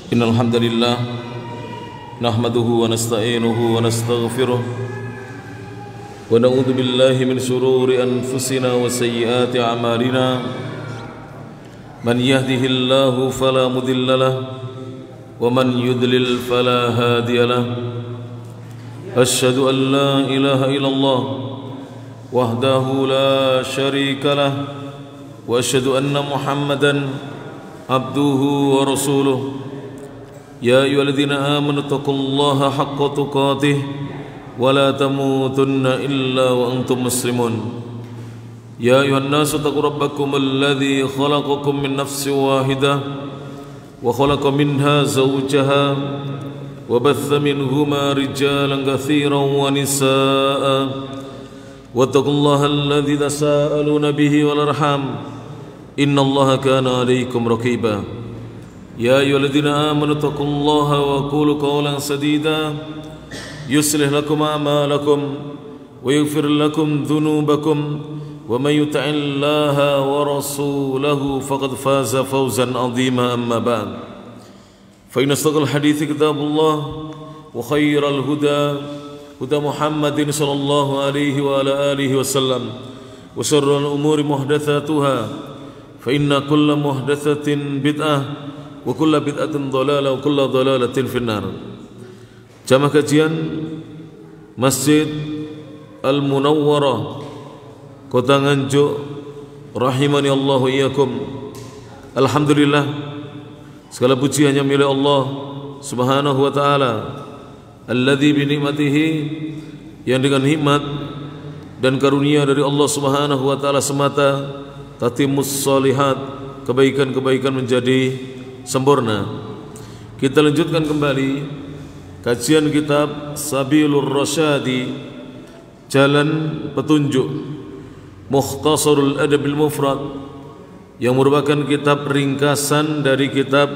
Innal hamdalillah nahmaduhu wa nasta'inuhu wa nastaghfiruh wa na'udzu billahi min shururi anfusina wa sayyiati a'malina. Man yahdihillahu fala mudilla lahu wa man yudlil fala hadiya lahu. Asyhadu an la ilaha illallah wahdahu la syarika lahu wa asyhadu anna Muhammadan abduhu wa rasuluh. Ya ayyuhalladzina amanu taqullaha haqqa tuqatih wa la tamutunna illa wa antum muslimun. Ya ayyuhan nasu taqu rabbakumul ladzi khalaqakum min nafsin wahidah wa khalaqa minha zawjaha wa batha minhuma rijalan katsiran wa nisaa'a wattaqullaha alladzi tasaaluna bihi wal arham innallaha kana 'alaykum raqiba. Ya ayyuhalladzina amanu taqullaha wa qulu qawlan sadida yuslih lakum a'malakum wa yaghfir lakum dhunubakum wa may yuti'illaha wa rasulahu faqad faza fawzan 'azima. Amma ba'd, fa inna asdaqal hadithi kitabullah wa khairal huda huda Muhammadin sallallahu alaihi wa ala alihi wasallam wa sharral umuri muhdatsatuha fa inna kulla muhdatsatin bid'ah wa kullu bid'atin dhalalah wa kullu dhalalatin finnar. Jamaah kajian Masjid Al-Munawwarah Kota Nganjuk rahimani Allah wa iyyakum. Alhamdulillah, segala puji hanya milik Allah Subhanahu wa taala, alladzi bi ni'matihi, yang dengan nikmat dan karunia dari Allah Subhanahu wa taala semata tatimmus shalihat, kebaikan-kebaikan menjadi sempurna. Kita lanjutkan kembali kajian kitab Sabilur Rasyadi, Jalan Petunjuk, Mukhtasarul Adabil Mufrad, yang merupakan kitab ringkasan dari kitab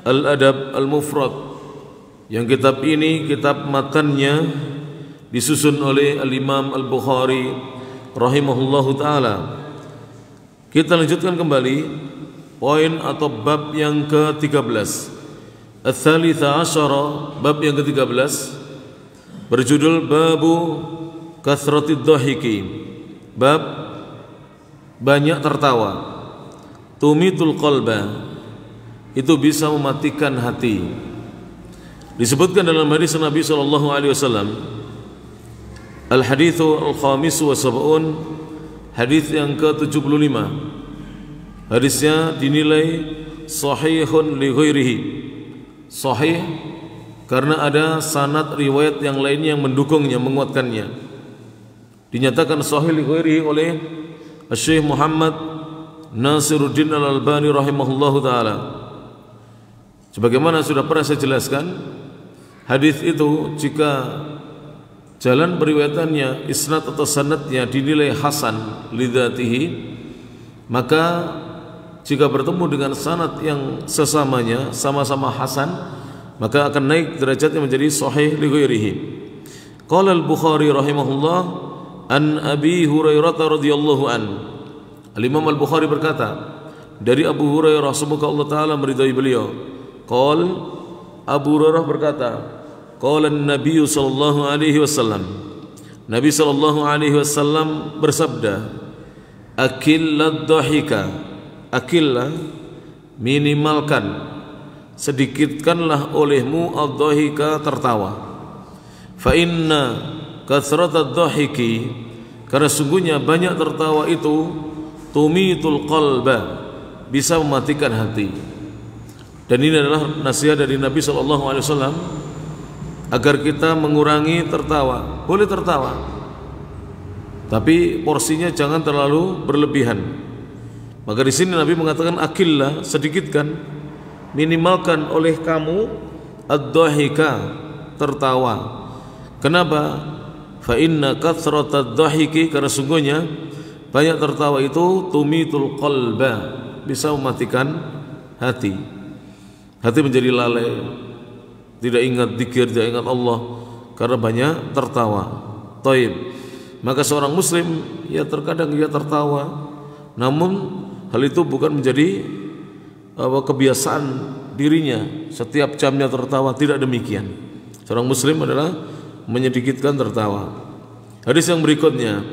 Al-Adab Al-Mufrad, yang kitab ini kitab matannya disusun oleh Al-Imam Al-Bukhari rahimahullahu ta'ala. Kita lanjutkan kembali poin atau bab yang ke-13, Ats-Tsalitsa Asyara, bab yang ke-13, berjudul Babu Kathratid Dhahiki, bab banyak tertawa. Tumitul qalba, itu bisa mematikan hati. Disebutkan dalam hadis Nabi sallallahu alaihi wasallam, Al-Haditsu Al-Khamis wa Sab'un, hadis yang ke-75. Hadisnya dinilai sahihun li ghairihi, sahih karena ada sanad riwayat yang lainnya yang mendukungnya, menguatkannya. Dinyatakan sahih li ghairihi oleh Syekh Muhammad Nasiruddin Al-Albani rahimahullahu taala. Sebagaimana sudah pernah saya jelaskan, hadis itu jika jalan periwayatannya, isnad atau sanadnya dinilai hasan li dzatihi, maka jika bertemu dengan sanad yang sesamanya sama-sama hasan, maka akan naik derajatnya menjadi sahih li ghairihi. Qala Al-Bukhari rahimahullah an Abi Hurairah radhiyallahu an. Al-Imam Al-Bukhari berkata dari Abu Hurairah, semoga Allah taala meridai beliau. Qal, Abu Hurairah berkata, qala an-nabiy sallallahu alaihi wasallam, Nabi sallallahu alaihi wasallam bersabda, akillad dhahika, akillah, minimalkan, sedikitkanlah olehmu ad-dhahika, tertawa. Fa inna kathratad dhahiki, karena sungguhnya banyak tertawa itu tumitul qalba, bisa mematikan hati. Dan ini adalah nasihat dari Nabi SAW agar kita mengurangi tertawa. Boleh tertawa, tapi porsinya jangan terlalu berlebihan. Maka di sini Nabi mengatakan akillah, sedikitkan, minimalkan oleh kamu ad-dhahika, tertawa. Kenapa? Fa inna kathratad dhahiki, karena sungguhnya banyak tertawa itu tumitul qalba, bisa mematikan hati. Hati menjadi lalai, tidak ingat dzikir, tidak ingat Allah karena banyak tertawa. Taib. Maka seorang muslim ya terkadang dia tertawa, namun hal itu bukan menjadi kebiasaan dirinya setiap jamnya tertawa, tidak demikian. Seorang muslim adalah menyedikitkan tertawa. Hadis yang berikutnya,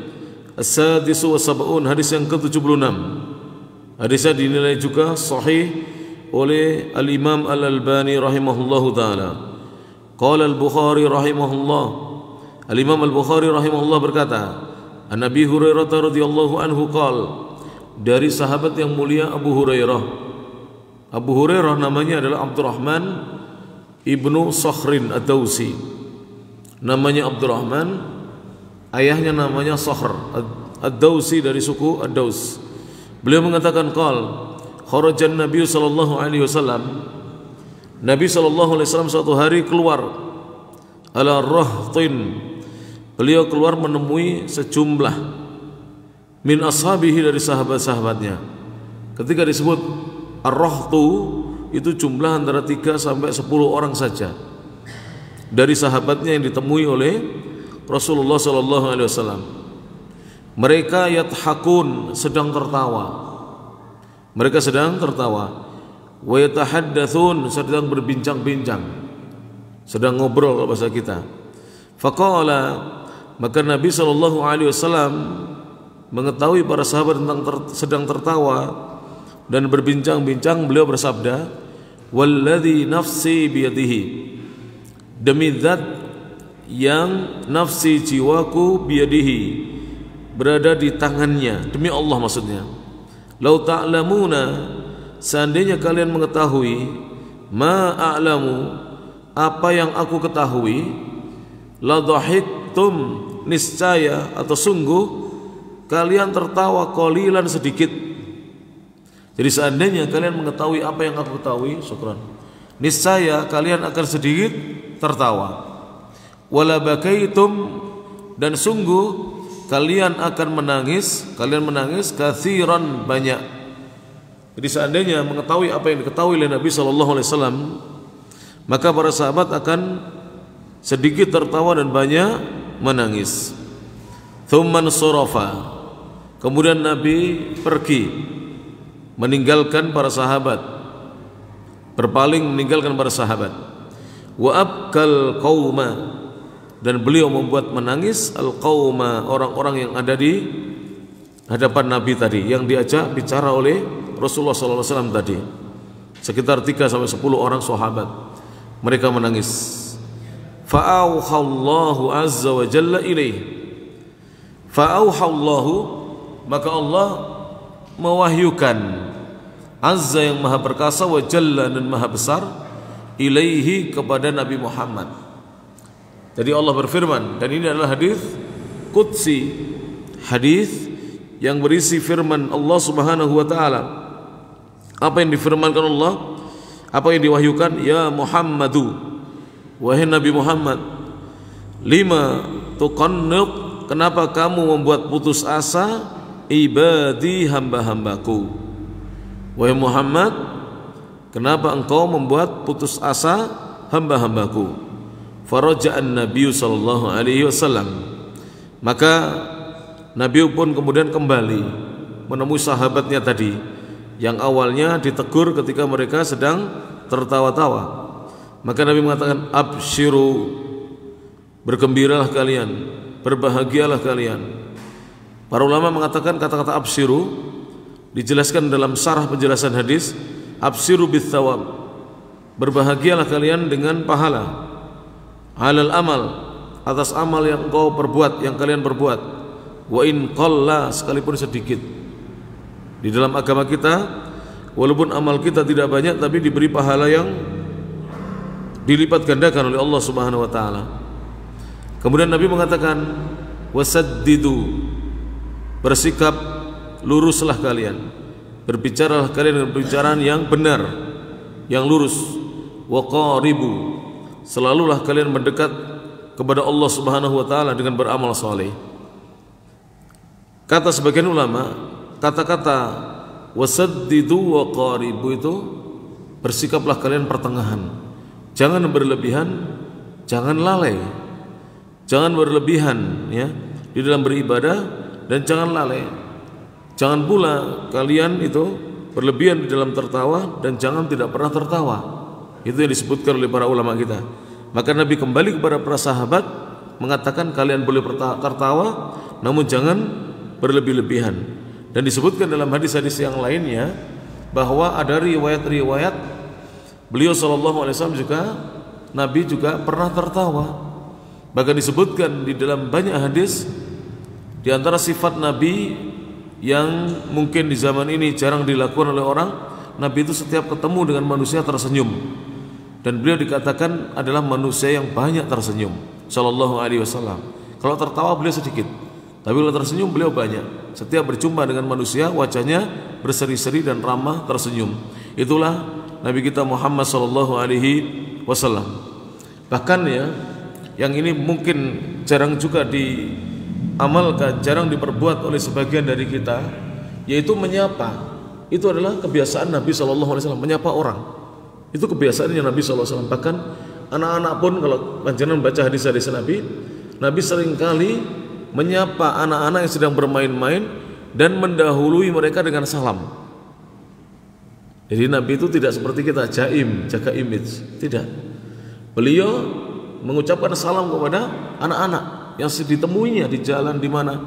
as-sadisu wa sab'un, hadis yang ke-76. Hadisnya dinilai juga sahih oleh Al-Imam Al-Albani rahimahullahu taala. Qala Al-Bukhari rahimahullah, Al-Imam Al-Bukhari rahimahullah berkata, An Abi Hurairah radhiyallahu anhu qala, dari sahabat yang mulia Abu Hurairah. Abu Hurairah namanya adalah Abdurrahman ibnu Sakhrin Ad-Dausi. Namanya Abdurrahman, ayahnya namanya Sakhr Ad-Dausi, dari suku Ad-Daus. Beliau mengatakan qala, kharajan Nabi sallallahu alaihi wasallam, Nabi sallallahu alaihi wasallam suatu hari keluar ala rahtin, beliau keluar menemui sejumlah min ashabihi, dari sahabat-sahabatnya. Ketika disebut ar-rahtu, itu jumlah antara 3 sampai 10 orang saja dari sahabatnya yang ditemui oleh Rasulullah sallallahu alaihi wasallam. Mereka yathakun, sedang tertawa. Mereka sedang tertawa. Wa yatahaddatsun, sedang berbincang-bincang, sedang ngobrol kalau bahasa kita. Faqala, maka Nabi sallallahu alaihi wasallam mengetahui para sahabat sedang tertawa dan berbincang-bincang, beliau bersabda, walladzi nafsi biyadihi, demi zat yang nafsi jiwaku biyadihi, berada di tangannya, demi Allah maksudnya. Lau ta'lamuna, seandainya kalian mengetahui, ma a'lamu, apa yang aku ketahui, la dhahiktum, niscaya atau sungguh kalian tertawa qalilan, sedikit. Jadi seandainya kalian mengetahui apa yang aku ketahui, syukran, niscaya kalian akan sedikit tertawa. Wala bakaitum, dan sungguh kalian akan menangis, katsiran, banyak. Jadi seandainya mengetahui apa yang diketahui oleh Nabi sallallahu alaihi wasallam, maka para sahabat akan sedikit tertawa dan banyak menangis. Tsumman surafa, kemudian Nabi pergi meninggalkan para sahabat, berpaling meninggalkan para sahabat. Wa abkal qauma, dan beliau membuat menangis al-qauma, orang-orang yang ada di hadapan Nabi tadi, yang diajak bicara oleh Rasulullah SAW tadi, sekitar 3 sampai 10 orang sahabat. Mereka menangis. Fa'auhallahu azza wa jalla ilaih, fa'auhallahu, maka Allah mewahyukan, azza yang maha perkasa, wa jalla dan maha besar, ilaihi, kepada Nabi Muhammad. Jadi Allah berfirman, dan ini adalah hadis qudsi, hadis yang berisi firman Allah Subhanahu wa taala. Apa yang difirmankan Allah, apa yang diwahyukan, ya Muhammadu, wahai Nabi Muhammad, lima tuqannut, kenapa kamu membuat putus asa ibadi, hamba-hambaku. Wahai Muhammad, kenapa engkau membuat putus asa hamba-hambaku? Faraja'an Nabi sallallahu alaihi wasallam, maka Nabi pun kemudian kembali menemui sahabatnya tadi yang awalnya ditegur ketika mereka sedang tertawa-tawa. Maka Nabi mengatakan, absyiru, bergembiralah kalian, berbahagialah kalian. Para ulama mengatakan kata-kata absyiru dijelaskan dalam syarah penjelasan hadis, absyiru bitsawab, berbahagialah kalian dengan pahala, alal amal, atas amal yang engkau perbuat, yang kalian perbuat, wa in qalla, sekalipun sedikit. Di dalam agama kita, walaupun amal kita tidak banyak, tapi diberi pahala yang dilipat gandakan oleh Allah Subhanahu wa taala. Kemudian Nabi mengatakan, wasaddidu, bersikap luruslah kalian, berbicaralah kalian dengan pembicaraan yang benar, yang lurus. Wa qaribu, selalulah kalian mendekat kepada Allah Subhanahu wa taala dengan beramal saleh. Kata sebagian ulama, kata-kata wasaddidu wa qaribu itu bersikaplah kalian pertengahan. Jangan berlebihan, jangan lalai. Jangan berlebihan ya di dalam beribadah, dan jangan lalai. Jangan pula kalian itu berlebihan di dalam tertawa, dan jangan tidak pernah tertawa. Itu yang disebutkan oleh para ulama kita. Maka Nabi kembali kepada para sahabat mengatakan kalian boleh tertawa namun jangan berlebih-lebihan. Dan disebutkan dalam hadis-hadis yang lainnya bahwa ada riwayat-riwayat beliau SAW juga, Nabi juga pernah tertawa. Bahkan disebutkan di dalam banyak hadis, di antara sifat Nabi yang mungkin di zaman ini jarang dilakukan oleh orang, Nabi itu setiap ketemu dengan manusia tersenyum. Dan beliau dikatakan adalah manusia yang banyak tersenyum sallallahu alaihi wasallam. Kalau tertawa beliau sedikit, tapi kalau tersenyum beliau banyak. Setiap berjumpa dengan manusia wajahnya berseri-seri dan ramah tersenyum. Itulah Nabi kita Muhammad sallallahu alaihi wasallam. Bahkan ya, yang ini mungkin jarang juga diamalkan, jarang diperbuat oleh sebagian dari kita, yaitu menyapa. Itu adalah kebiasaan Nabi sallallahu alaihi wasallam, menyapa orang. Itu kebiasaannya Nabi sallallahu alaihi wasallam. Bahkan anak-anak pun kalau panjenengan baca hadis-hadis Nabi, Nabi seringkali menyapa anak-anak yang sedang bermain-main dan mendahului mereka dengan salam. Jadi Nabi itu tidak seperti kita jaim, jaga image, tidak. Beliau mengucapkan salam kepada anak-anak yang ditemuinya di jalan di mana,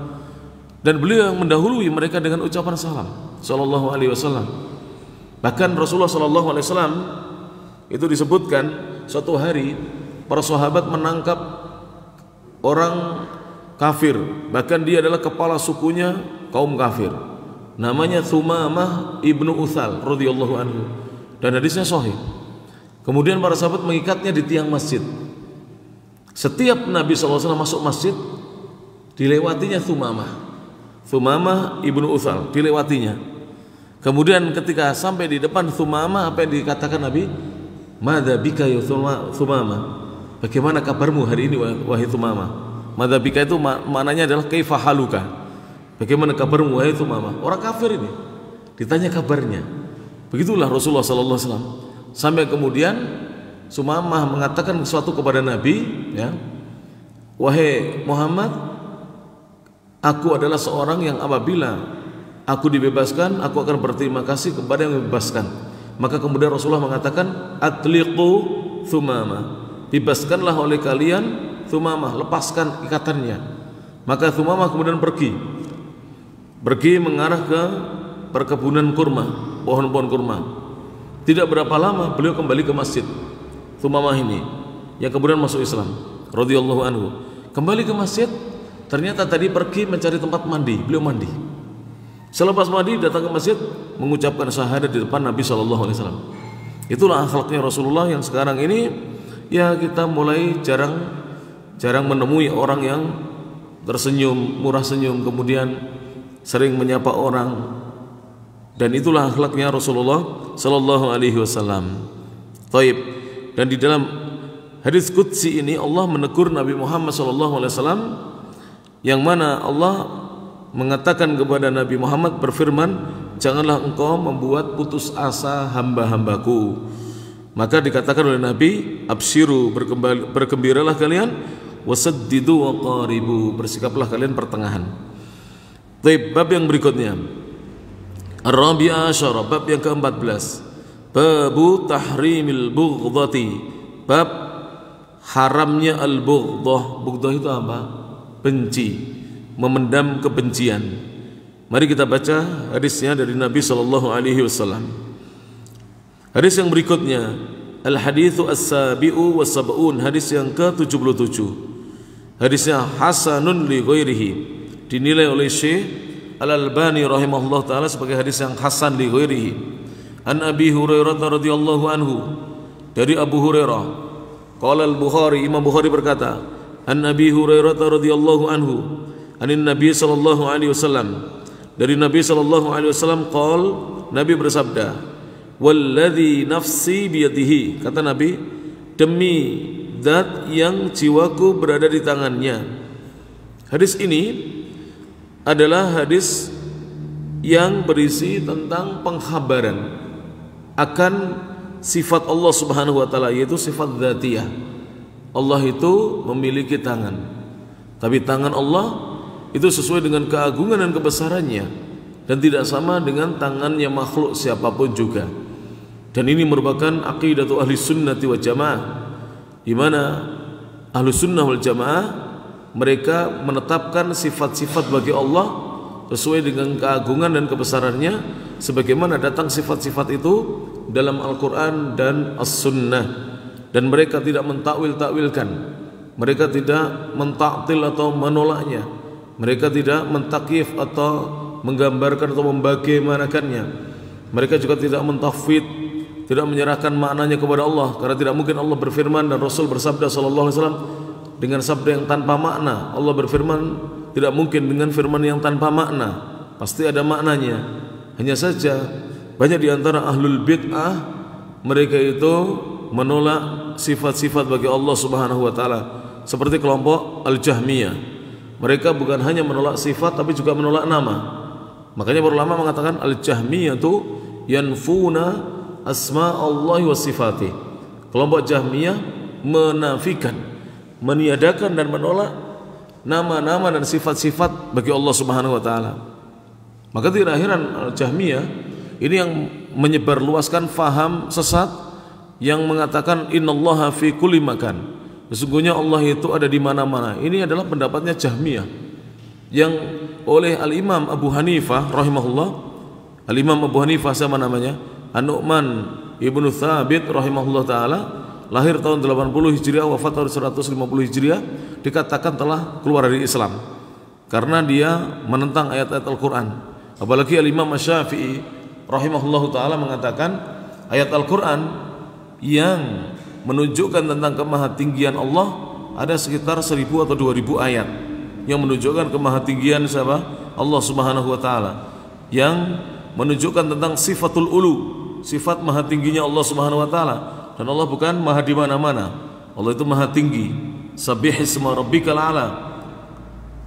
dan beliau yang mendahului mereka dengan ucapan salam sallallahu alaihi wasallam. Bahkan Rasulullah sallallahu alaihi wasallam itu disebutkan suatu hari para sahabat menangkap orang kafir, bahkan dia adalah kepala sukunya kaum kafir, namanya Thumamah ibnu Uthal radhiyallahu anhu, dan hadisnya sahih. Kemudian para sahabat mengikatnya di tiang masjid. Setiap Nabi SAW masuk masjid dilewatinya Thumamah ibnu Uthal, dilewatinya. Kemudian ketika sampai di depan Thumamah, apa yang dikatakan Nabi? Madza bika ya Thumamah, bagaimana kabarmu hari ini wahai Thumamah? Madza bika itu maknanya adalah kaifa haluka, bagaimana kabarmu wahai Thumamah? Orang kafir ini ditanya kabarnya. Begitulah Rasulullah sallallahu alaihi wasallam. Sampai kemudian Thumamah mengatakan sesuatu kepada Nabi, ya, wahai Muhammad, aku adalah seorang yang apabila aku dibebaskan, aku akan berterima kasih kepada yang membebaskan. Maka kemudian Rasulullah mengatakan, atliqu Thumamah, bebaskanlah oleh kalian Thumamah, lepaskan ikatannya. Maka Thumamah kemudian pergi mengarah ke perkebunan kurma, pohon-pohon kurma. Tidak berapa lama beliau kembali ke masjid. Thumamah ini yang kemudian masuk Islam radhiyallahu anhu kembali ke masjid, ternyata tadi pergi mencari tempat mandi, beliau mandi. Selepas mandi datang ke masjid mengucapkan syahadat di depan Nabi sallallahu alaihi wasallam. Itulah akhlaknya Rasulullah yang sekarang ini ya kita mulai jarang menemui orang yang tersenyum, murah senyum, kemudian sering menyapa orang. Dan itulah akhlaknya Rasulullah sallallahu alaihi wasallam. Taib. Dan di dalam hadis qudsi ini Allah menegur Nabi Muhammad sallallahu alaihi wasallam, yang mana Allah mengatakan kepada Nabi Muhammad, berfirman, janganlah engkau membuat putus asa hamba-hambaku. Maka dikatakan oleh Nabi, absyiru, bergembiralah kalian, wasaddidu wa qaribu, bersikaplah kalian pertengahan. Taib. Bab yang berikutnya, Ar-Rabi'a Asyara, bab yang ke-14, babu tahrimil bughdati, bab haramnya al-bughdhah. Bughdhah itu apa? Benci, memendam kebencian. Mari kita baca hadisnya dari Nabi sallallahu alaihi wasallam. Hadis yang berikutnya, al-haditsu as-sabi'u wa sab'un, hadis yang ke-77. Hadisnya hasanun li ghairihi, dinilai oleh Syekh Al-Albani rahimahullah taala sebagai hadis yang hasan li ghairihi. An Abi Hurairah radhiyallahu anhu, dari Abu Hurairah, qala al-Bukhari, Imam Bukhari berkata, an Abi Hurairah radhiyallahu anhu, anin Nabi sallallahu alaihi wasallam, dari Nabi sallallahu alaihi wasallam, qol, Nabi bersabda, walladzi nafsi biyadihi, kata Nabi, demi zat yang jiwaku berada di tangannya. Hadis ini adalah hadis yang berisi tentang pengkhabaran akan sifat Allah Subhanahu wa taala, yaitu sifat dzatiyah. Allah itu memiliki tangan, tapi tangan Allah itu sesuai dengan keagungan dan kebesarannya, dan tidak sama dengan tangannya makhluk siapapun juga. Dan ini merupakan aqidatu ahli sunnati wal jamaah, di mana ahli sunnah wal jamaah mereka menetapkan sifat-sifat bagi Allah sesuai dengan keagungan dan kebesarannya, sebagaimana datang sifat-sifat itu dalam Al-Quran dan As-Sunnah. Dan mereka tidak mentakwil-takwilkan, mereka tidak mentaktil atau menolaknya, mereka tidak mentakyif atau menggambarkan atau membagaimanakannya. Mereka juga tidak mentafwid, tidak menyerahkan maknanya kepada Allah, karena tidak mungkin Allah berfirman dan Rasul bersabda sallallahu alaihi wasallam dengan sabda yang tanpa makna. Allah berfirman tidak mungkin dengan firman yang tanpa makna, pasti ada maknanya. Hanya saja banyak di antara ahlul bid'ah mereka itu menolak sifat-sifat bagi Allah Subhanahu wa taala, seperti kelompok Al-Jahmiyah. Mereka bukan hanya menolak sifat tapi juga menolak nama. Makanya para ulama mengatakan Al-Jahmiyah itu yanfuna asma Allah wa sifati. Kelompok Jahmiyah menafikan, meniadakan dan menolak nama-nama dan sifat-sifat bagi Allah Subhanahu wa taala. Maka tidak heran Al-Jahmiyah ini yang menyebarluaskan faham sesat yang mengatakan innallaha fi kulli makan. Sesungguhnya Allah itu ada di mana-mana. Ini adalah pendapatnya Jahmiyah yang oleh Al-Imam Abu Hanifah rahimahullah. Al-Imam Abu Hanifah sama namanya An-Nu'man Ibnu Thabit rahimahullah taala, lahir tahun 80 Hijriah, wafat tahun 150 Hijriah, dikatakan telah keluar dari Islam karena dia menentang ayat-ayat Al-Quran. Apalagi Al-Imam Syafi'i rahimahullah taala mengatakan ayat Al-Quran yang menunjukkan tentang kemahatinggian Allah ada sekitar 1000 atau 2000 ayat yang menunjukkan kemahatinggian siapa? Allah Subhanahu wa taala, yang menunjukkan tentang sifatul ulu, sifat maha tingginya Allah Subhanahu wa taala. Dan Allah bukan maha di mana-mana, Allah itu maha tinggi. Sabbihisma rabbikal a'la,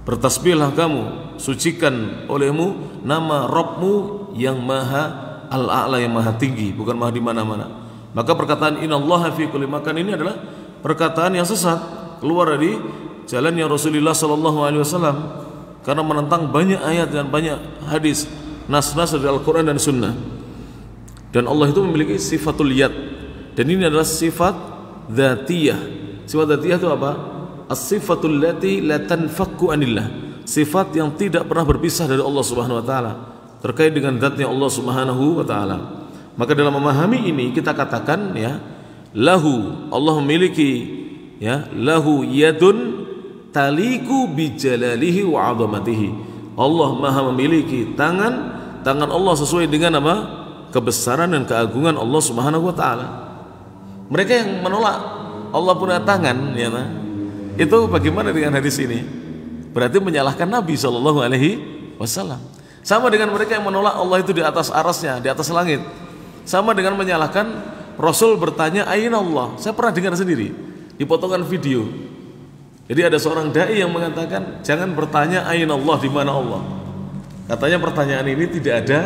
bertasbihlah kamu, sucikan olehmu nama Rabbmu yang maha al-a'la, yang maha tinggi, bukan maha di mana-mana. Maka perkataan innallaha fi kulli makan ini adalah perkataan yang sesat, keluar dari jalannya Rasulullah sallallahu alaihi wasallam, karena menentang banyak ayat dan banyak hadis, nas-nas dari Al-Quran dan Sunnah. Dan Allah itu memiliki sifatul yad, dan ini adalah sifat dzatiyah. Sifat dzatiyah itu apa? As-sifatul lati la tanfakku anillah, sifat yang tidak pernah berpisah dari Allah Subhanahu wa taala, terkait dengan zatnya Allah Subhanahu wa taala. Maka dalam memahami ini kita katakan ya, lahu, Allah memiliki ya, lahu yadun taliku bijalalihi wa 'azamatihi. Allah Maha memiliki tangan, tangan Allah sesuai dengan apa? Kebesaran dan keagungan Allah Subhanahu wa taala. Mereka yang menolak Allah punya tangan ya, itu bagaimana dengan hadis ini? Berarti menyalahkan Nabi sallallahu alaihi wasallam. Sama dengan mereka yang menolak Allah itu di atas arasnya, di atas langit. Sama dengan menyalahkan Rasul bertanya aina Allah. Saya pernah dengar sendiri di potongan video. Jadi ada seorang dai yang mengatakan jangan bertanya aina Allah, di mana Allah. Katanya pertanyaan ini tidak ada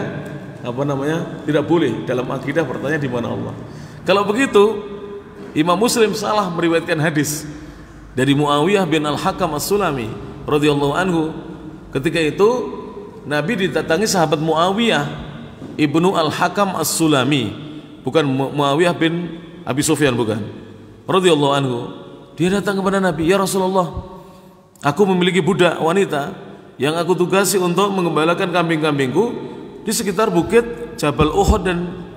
tidak boleh dalam akidah bertanya di mana Allah. Kalau begitu Imam Muslim salah meriwayatkan hadis dari Muawiyah bin Al-Hakam As-Sulami radhiyallahu anhu. Ketika itu Nabi didatangi sahabat Muawiyah Ibnu Al-Hakam As-Sulami, bukan Muawiyah bin Abi Sufyan, bukan, radhiyallahu anhu. Dia datang kepada Nabi, ya Rasulullah, aku memiliki budak wanita yang aku tugasi untuk mengembalakan kambing-kambingku di sekitar bukit Jabal Uhud dan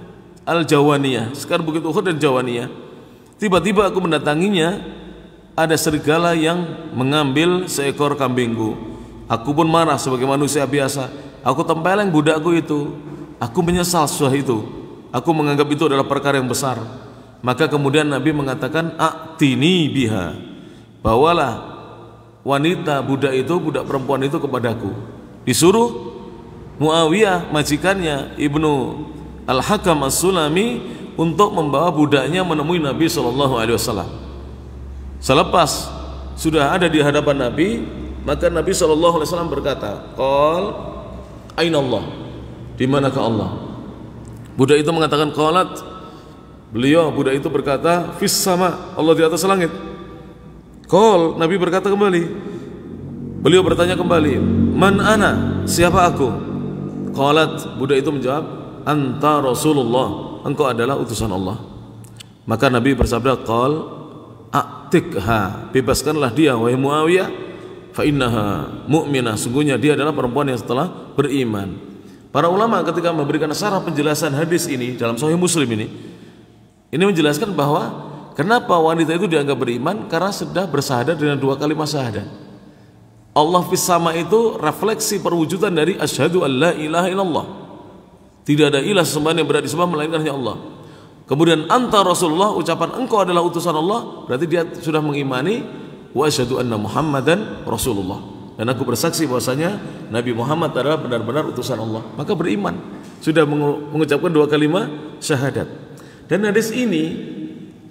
Al-Jawaniyah, sekitar bukit Uhud dan Jawaniyah. Tiba-tiba aku mendatanginya, ada serigala yang mengambil seekor kambingku. Aku pun marah sebagai manusia biasa. Aku tempeleng budakku itu. Aku menyesal setelah itu. Aku menganggap itu adalah perkara yang besar. Maka kemudian Nabi mengatakan, "A'tini biha." Bawalah wanita budak itu, budak perempuan itu kepadaku. Disuruh Muawiyah majikannya Ibnu Al-Hakam As-Sulami untuk membawa budaknya menemui Nabi SAW. Selepas sudah ada di hadapan Nabi, maka Nabi SAW berkata, "Qal aina Allah?" Di manakah Allah? Budak itu mengatakan qalat. Beliau budak itu berkata, "Fis sama." Allah di atas langit. Qal, Nabi berkata kembali. Beliau bertanya kembali, "Man ana?" Siapa aku? Qalat, budak itu menjawab, anta Rasulullah, engkau adalah utusan Allah. Maka Nabi bersabda, qal a'tikha, bebaskanlah dia wahai Muawiyah, fa innaha mu'minah, sungguhnya dia adalah perempuan yang setelah beriman. Para ulama ketika memberikan syarah penjelasan hadis ini dalam Sahih Muslim ini menjelaskan bahwa kenapa wanita itu dianggap beriman, karena sudah bersahadat dengan 2 kalimat syahadat. Allah fis sama itu refleksi perwujudan dari asyhadu an la ilaha illallah, tidak ada ilah sembahan yang berhak disembah melainkan hanya Allah. Kemudian anta Rasulullah, ucapan engkau adalah utusan Allah, berarti dia sudah mengimani wa asyhadu anna Muhammadan Rasulullah, dan aku bersaksi bahwasanya Nabi Muhammad adalah benar-benar utusan Allah. Maka beriman, sudah mengucapkan 2 kalimat syahadat. Dan hadis ini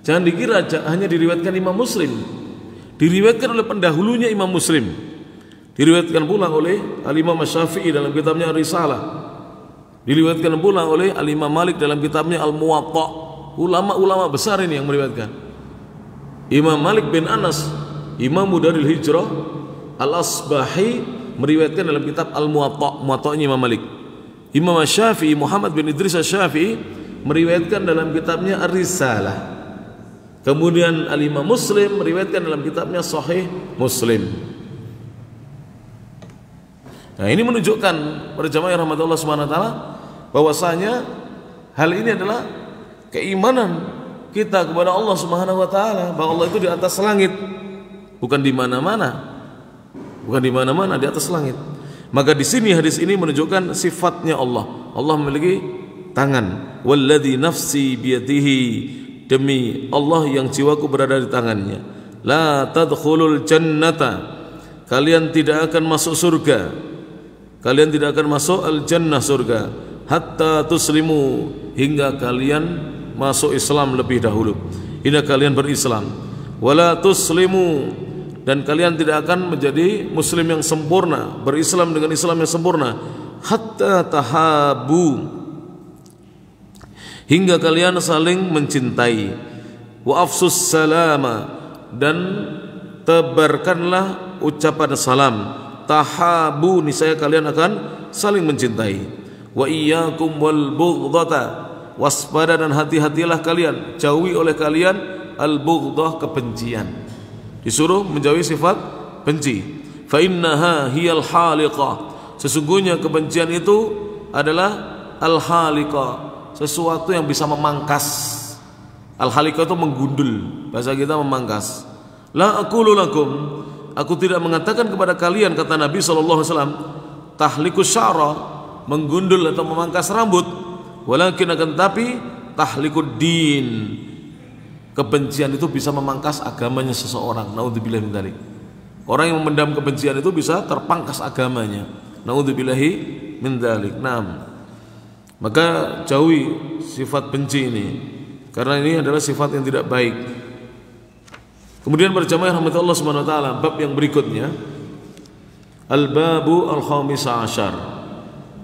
jangan dikira hanya diriwayatkan Imam Muslim, diriwayatkan oleh pendahulunya Imam Muslim, diriwayatkan pula oleh Al-Imam Syafi'i dalam kitabnya Risalah, diriwayatkan pula oleh Al-Imam Malik dalam kitabnya Al-Muwatta. Ulama-ulama besar ini yang meriwayatkan. Imam Malik bin Anas, Imam Daril Hijrah Al-Asbahi, meriwayatkan dalam kitab Al-Muwatta, Muwatta'nya Imam Malik. Imam Syafi'i, Muhammad bin Idris Syafi'i, meriwayatkan dalam kitabnya Ar-Risalah. Kemudian Al-Imam Muslim meriwayatkan dalam kitabnya Sahih Muslim. Nah, ini menunjukkan pada jamaah rahmatullah subhanahu wa ta'ala bahwasanya hal ini adalah keimanan kita kepada Allah subhanahu wa ta'ala, bahwa Allah itu di atas langit, bukan di mana-mana, bukan di mana-mana, di atas langit. Maka di sini hadis ini menunjukkan sifatnya Allah. Allah memiliki tangan. Walladzi nafsi biyadihi, demi Allah yang jiwaku berada di tangannya. La tadkhulul jannata, kalian tidak akan masuk surga, kalian tidak akan masuk al-jannah, surga, hatta tuslimu, hingga kalian masuk Islam lebih dahulu, hingga kalian berislam. Wala tuslimu, dan kalian tidak akan menjadi muslim yang sempurna, berislam dengan Islam yang sempurna, hatta tahabu, hingga kalian saling mencintai. Wa afsus salama, dan tebarkanlah ucapan salam. Tahabu, niscaya kalian akan saling mencintai. Wa iyyakum wal bughdata, waspada dan hati-hatilah kalian, jauhi oleh kalian al-bughdah, kebencian. Disuruh menjauhi sifat benci. Fa innaha hiyal haliqah, sesungguhnya kebencian itu adalah al-haliqah, sesuatu yang bisa memangkas. Al-haliqah itu menggundul, bahasa kita memangkas. La aqulu lakum, aku tidak mengatakan kepada kalian, kata Nabi SAW, tahlikus syara, menggundul atau memangkas rambut, walakin akan tapi tahlikud din, kebencian itu bisa memangkas agamanya seseorang. Naudzubillah min dzalik. Orang yang memendam kebencian itu bisa terpangkas agamanya. Naudzubillahi min dzalik. Naam. Maka jauhi sifat benci ini, karena ini adalah sifat yang tidak baik. Kemudian berjamaah rahmatullah subhanahu wa ta'ala, bab yang berikutnya, al-babu al-khamisa asyar,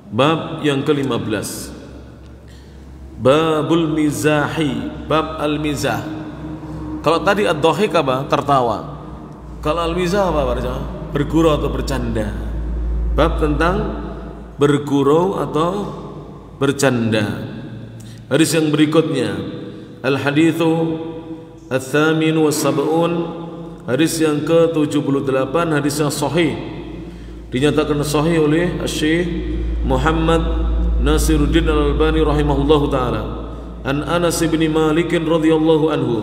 bab yang ke-15, babul mizahi, bab al-mizah. Kalau tadi ad-dhahik apa? Tertawa. Kalau al-mizah apa berjamaah? Bergurau atau bercanda. Bab tentang bergurau atau bercanda. Hadis yang berikutnya, al-hadithu al-thamin wa sab'un, hadis yang ke-78, hadis yang sahih, dinyatakan sahih oleh Syekh Muhammad Nasiruddin Al-Albani rahimahullahu ta'ala. An Anas bin Malik radhiyallahu anhu,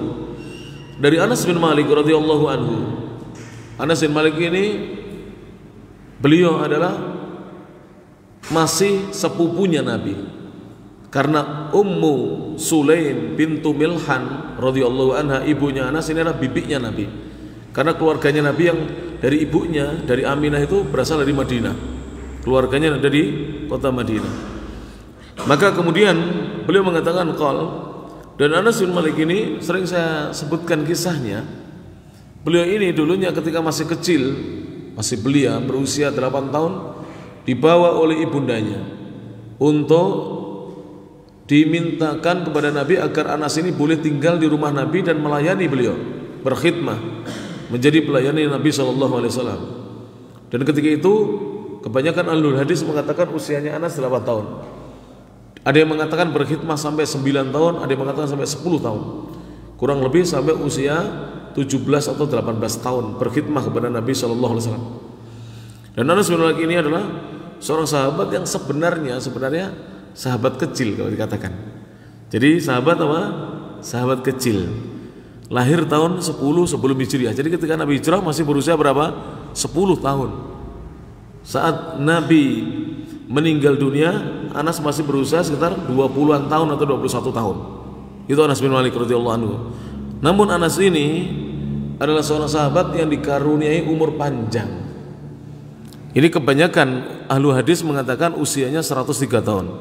dari Anas bin Malik radhiyallahu anhu. Anas bin Malik ini, beliau adalah masih sepupunya Nabi, karena Ummu Sulaim bintu Milhan radhiyallahu anha, ibunya Anas ini adalah bibinya Nabi, karena keluarganya Nabi yang dari ibunya, dari Aminah itu berasal dari Madinah, keluarganya ada di kota Madinah. Maka kemudian beliau mengatakan qal, dan Anas bin Malik ini sering saya sebutkan kisahnya. Beliau ini dulunya ketika masih kecil, masih belia, berusia 8 tahun, dibawa oleh ibundanya untuk dimintakan kepada Nabi agar Anas ini boleh tinggal di rumah Nabi dan melayani beliau, berkhidmah, menjadi pelayani Nabi SAW. Dan ketika itu kebanyakan ahlul hadis mengatakan usianya Anas 8 tahun. Ada yang mengatakan berkhidmah sampai 9 tahun, ada yang mengatakan sampai 10 tahun. Kurang lebih sampai usia 17 atau 18 tahun berkhidmah kepada Nabi sallallahu alaihi wasallam. Dan Anas bin Malik ini adalah seorang sahabat yang sebenarnya sahabat kecil kalau dikatakan. Jadi sahabat apa? Sahabat kecil. Lahir tahun 10 sebelum Hijriah. Jadi ketika Nabi hijrah masih berusia berapa? 10 tahun. Saat Nabi meninggal dunia, Anas masih berusia sekitar 20-an tahun atau 21 tahun. Itu Anas bin Malik radhiyallahu anhu. Namun Anas ini adalah seorang sahabat yang dikaruniai umur panjang. Ini kebanyakan ahlu hadis mengatakan usianya 103 tahun.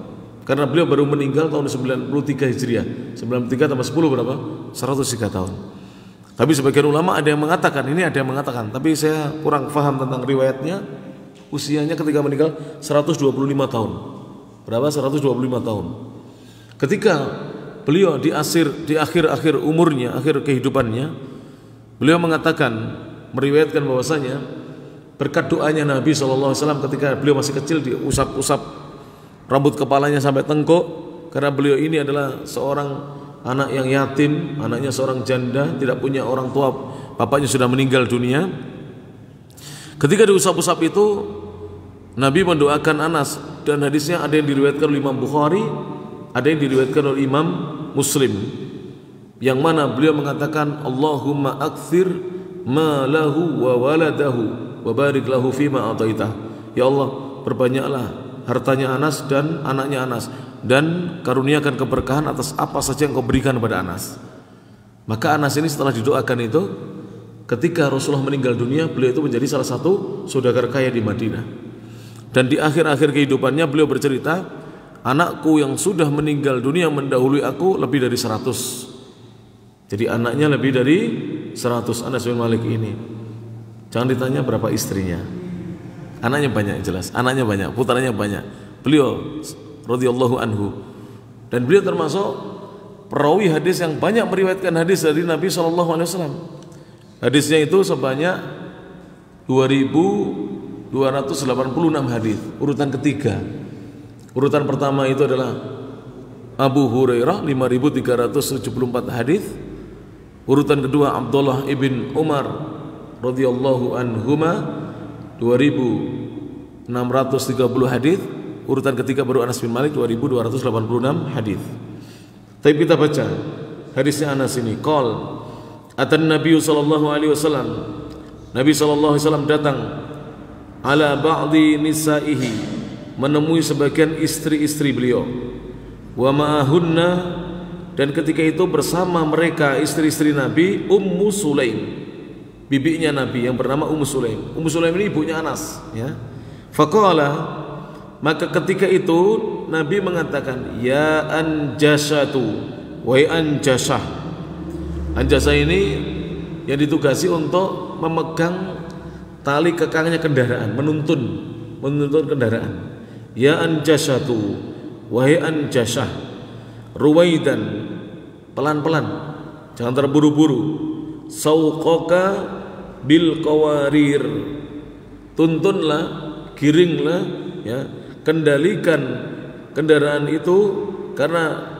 Karena beliau baru meninggal tahun 93 Hijriah. 93 tambah 10 berapa? 103 tahun. Tapi sebagian ulama ada yang mengatakan, ini ada yang mengatakan, tapi saya kurang paham tentang riwayatnya. Usianya ketika meninggal 125 tahun. Berapa? 125 tahun. Ketika beliau di akhir umurnya, akhir kehidupannya, beliau mengatakan, meriwayatkan bahwasanya berkat doanya Nabi SAW ketika beliau masih kecil, diusap-usap rambut kepalanya sampai tengkuk, karena beliau ini adalah seorang anak yang yatim, anaknya seorang janda, tidak punya orang tua, bapaknya sudah meninggal dunia. Ketika diusap-usap itu, Nabi mendoakan Anas, dan hadisnya ada yang diriwayatkan oleh Imam Bukhari, ada yang diriwayatkan oleh Imam Muslim, yang mana beliau mengatakan, Allahumma akthir ma lahu wa waladahu wa barik lahu fima ataitah. Ya Allah, perbanyaklah hartanya Anas dan anaknya Anas, dan karuniakan keberkahan atas apa saja yang kau berikan kepada Anas. Maka Anas ini setelah didoakan itu, ketika Rasulullah meninggal dunia, beliau itu menjadi salah satu saudagar kaya di Madinah. Dan di akhir-akhir kehidupannya beliau bercerita, anakku yang sudah meninggal dunia mendahului aku lebih dari 100. Jadi anaknya lebih dari 100. Anas bin Malik ini, jangan ditanya berapa istrinya. Anaknya banyak, jelas. Anaknya banyak, putranya banyak. Beliau radhiyallahu anhu, dan beliau termasuk perawi hadis yang banyak meriwayatkan hadis dari Nabi SAW. Hadisnya itu sebanyak 2.286 hadis. Urutan ketiga. Urutan pertama itu adalah Abu Hurairah 5.374 hadis. Urutan kedua Abdullah ibn Umar radhiyallahu anhuma 2.630 hadis. Urutan ketiga baru Anas bin Malik 2.286 hadis. Tapi kita baca hadisnya Anas ini. Qal atan Nabi sallallahu alaihi wasallam. Nabi sallallahu alaihi wasallam datang ala ba'di nisaihi, menemui sebagian istri-istri beliau. Wa ma'ahunna, dan ketika itu bersama mereka istri-istri Nabi Ummu Sulaim, bibinya Nabi yang bernama Ummu Sulaim. Ummu Sulaim ini ibunya Anas, ya. Faqala, maka ketika itu Nabi mengatakan, ya anjasatu, wa anjasah. Anjasah ini yang ditugasi untuk memegang tali kekangnya kendaraan, menuntun kendaraan. Ya anjasatu, wa anjasah, ruwaidan, pelan-pelan, jangan terburu-buru. Sauqaka bil qawarir, tuntunlah, giringlah, ya, kendalikan kendaraan itu, karena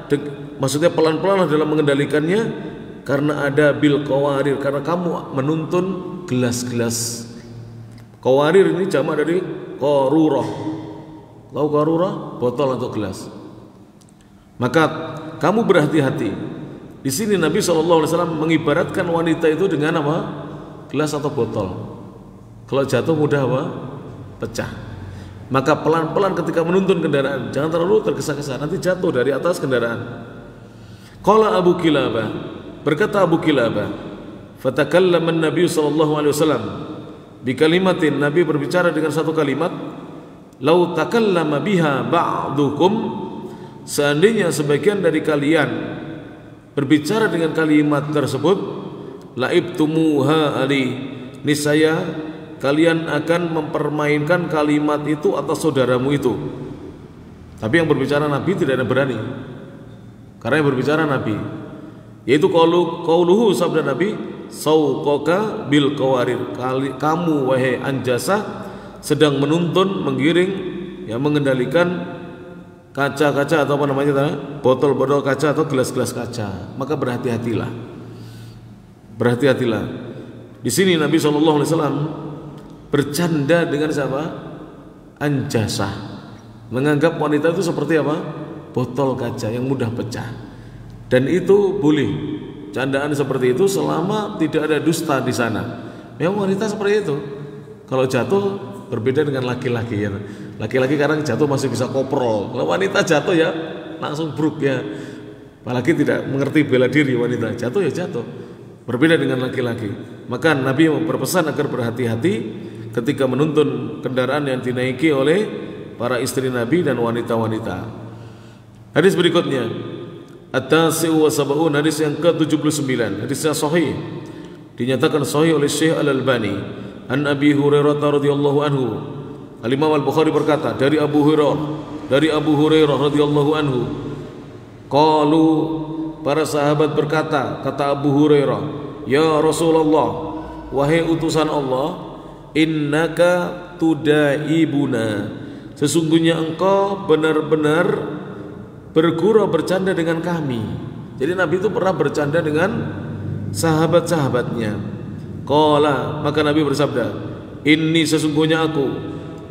maksudnya pelan-pelan dalam mengendalikannya, karena ada bil qawarir, karena kamu menuntun gelas-gelas. Qawarir ini jamak dari qarurah. Tahu qarurah? Botol atau gelas. Maka kamu berhati-hati. Di sini Nabi SAW mengibaratkan wanita itu dengan apa? Gelas atau botol. Kalau jatuh mudah apa? Pecah. Maka pelan-pelan ketika menuntun kendaraan, jangan terlalu tergesa-gesa, nanti jatuh dari atas kendaraan. Qala Abu Kilabah, berkata Abu Kilabah, fatakallama an-nabiy sallallahu alaihi wasallam bi kalimatin, Nabi berbicara dengan satu kalimat, lau takallama biha ba'dukum, seandainya sebagian dari kalian berbicara dengan kalimat tersebut, laibtumuha ali, niscaya kalian akan mempermainkan kalimat itu atas saudaramu itu. Tapi yang berbicara Nabi tidak ada berani, karena yang berbicara Nabi, yaitu qauluhu, sabda Nabi, sauqaka bil qawarir, kamu wahai anjasah sedang menuntun, menggiring, ya, mengendalikan kaca-kaca atau apa namanya, botol-botol kaca atau gelas-gelas kaca, maka berhati-hatilah. Berhati-hatilah. Di sini Nabi SAW bercanda dengan siapa? Anjasah, menganggap wanita itu seperti apa? Botol kaca yang mudah pecah. Dan itu boleh, candaan seperti itu selama tidak ada dusta di sana. Memang wanita seperti itu. Kalau jatuh berbeda dengan laki-laki ya. Laki-laki kadang jatuh masih bisa koprol. Kalau wanita jatuh ya langsung bruk ya. Apalagi tidak mengerti bela diri wanita, jatuh ya jatuh. Berbeda dengan laki-laki. Maka Nabi berpesan agar berhati-hati ketika menuntun kendaraan yang dinaiki oleh para istri Nabi dan wanita-wanita. Hadis berikutnya, At-Tasi'u wa Sab'un, hadis yang ke-79, hadisnya sahih, dinyatakan sahih oleh Syekh Al-Albani. An Abi Hurairah radhiyallahu anhu, Al-Imam Al-Bukhari berkata dari Abu Hurairah radhiyallahu anhu, qalu, para sahabat berkata, kata Abu Hurairah, ya Rasulullah, wahai utusan Allah, innaka tudaibuna, sesungguhnya engkau benar-benar bergurau bercanda dengan kami. Jadi Nabi itu pernah bercanda dengan sahabat-sahabatnya. Qala, maka Nabi bersabda, inni sesungguhnya aku,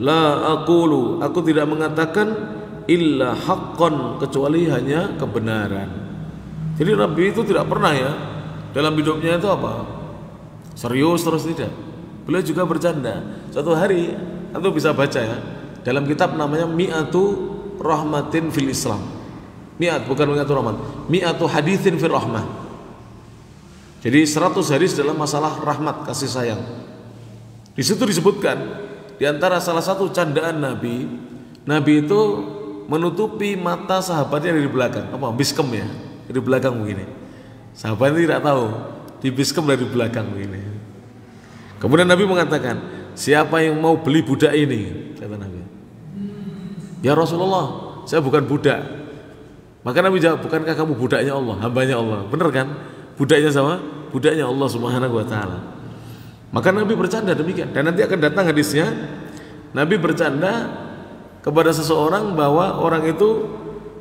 la aqulu, aku tidak mengatakan illa haqqan, kecuali hanya kebenaran. Jadi Nabi itu tidak pernah ya dalam hidupnya itu apa? Serius terus, tidak. Beliau juga bercanda. Suatu hari antum bisa baca ya, dalam kitab namanya Mi'atu Rahmatin fil Islam. Mi'at, bukan Mi'atu Rahmat, Mi'atu Hadithin fil Rahmah. Jadi 100 hadis dalam masalah rahmat, kasih sayang. Di situ disebutkan di antara salah satu candaan Nabi, Nabi itu menutupi mata sahabatnya dari belakang. Apa? Biskem ya, dari belakang begini. Sahabatnya tidak tahu, dibiskem dari belakang begini. Kemudian Nabi mengatakan, siapa yang mau beli budak ini? Kata Nabi. Ya Rasulullah, saya bukan budak. Maka Nabi jawab, bukankah kamu budaknya Allah, hambanya Allah? Benar kan? Budaknya sama? Budaknya Allah Subhanahu wa ta'ala. Maka Nabi bercanda demikian. Dan nanti akan datang hadisnya, Nabi bercanda kepada seseorang bahwa orang itu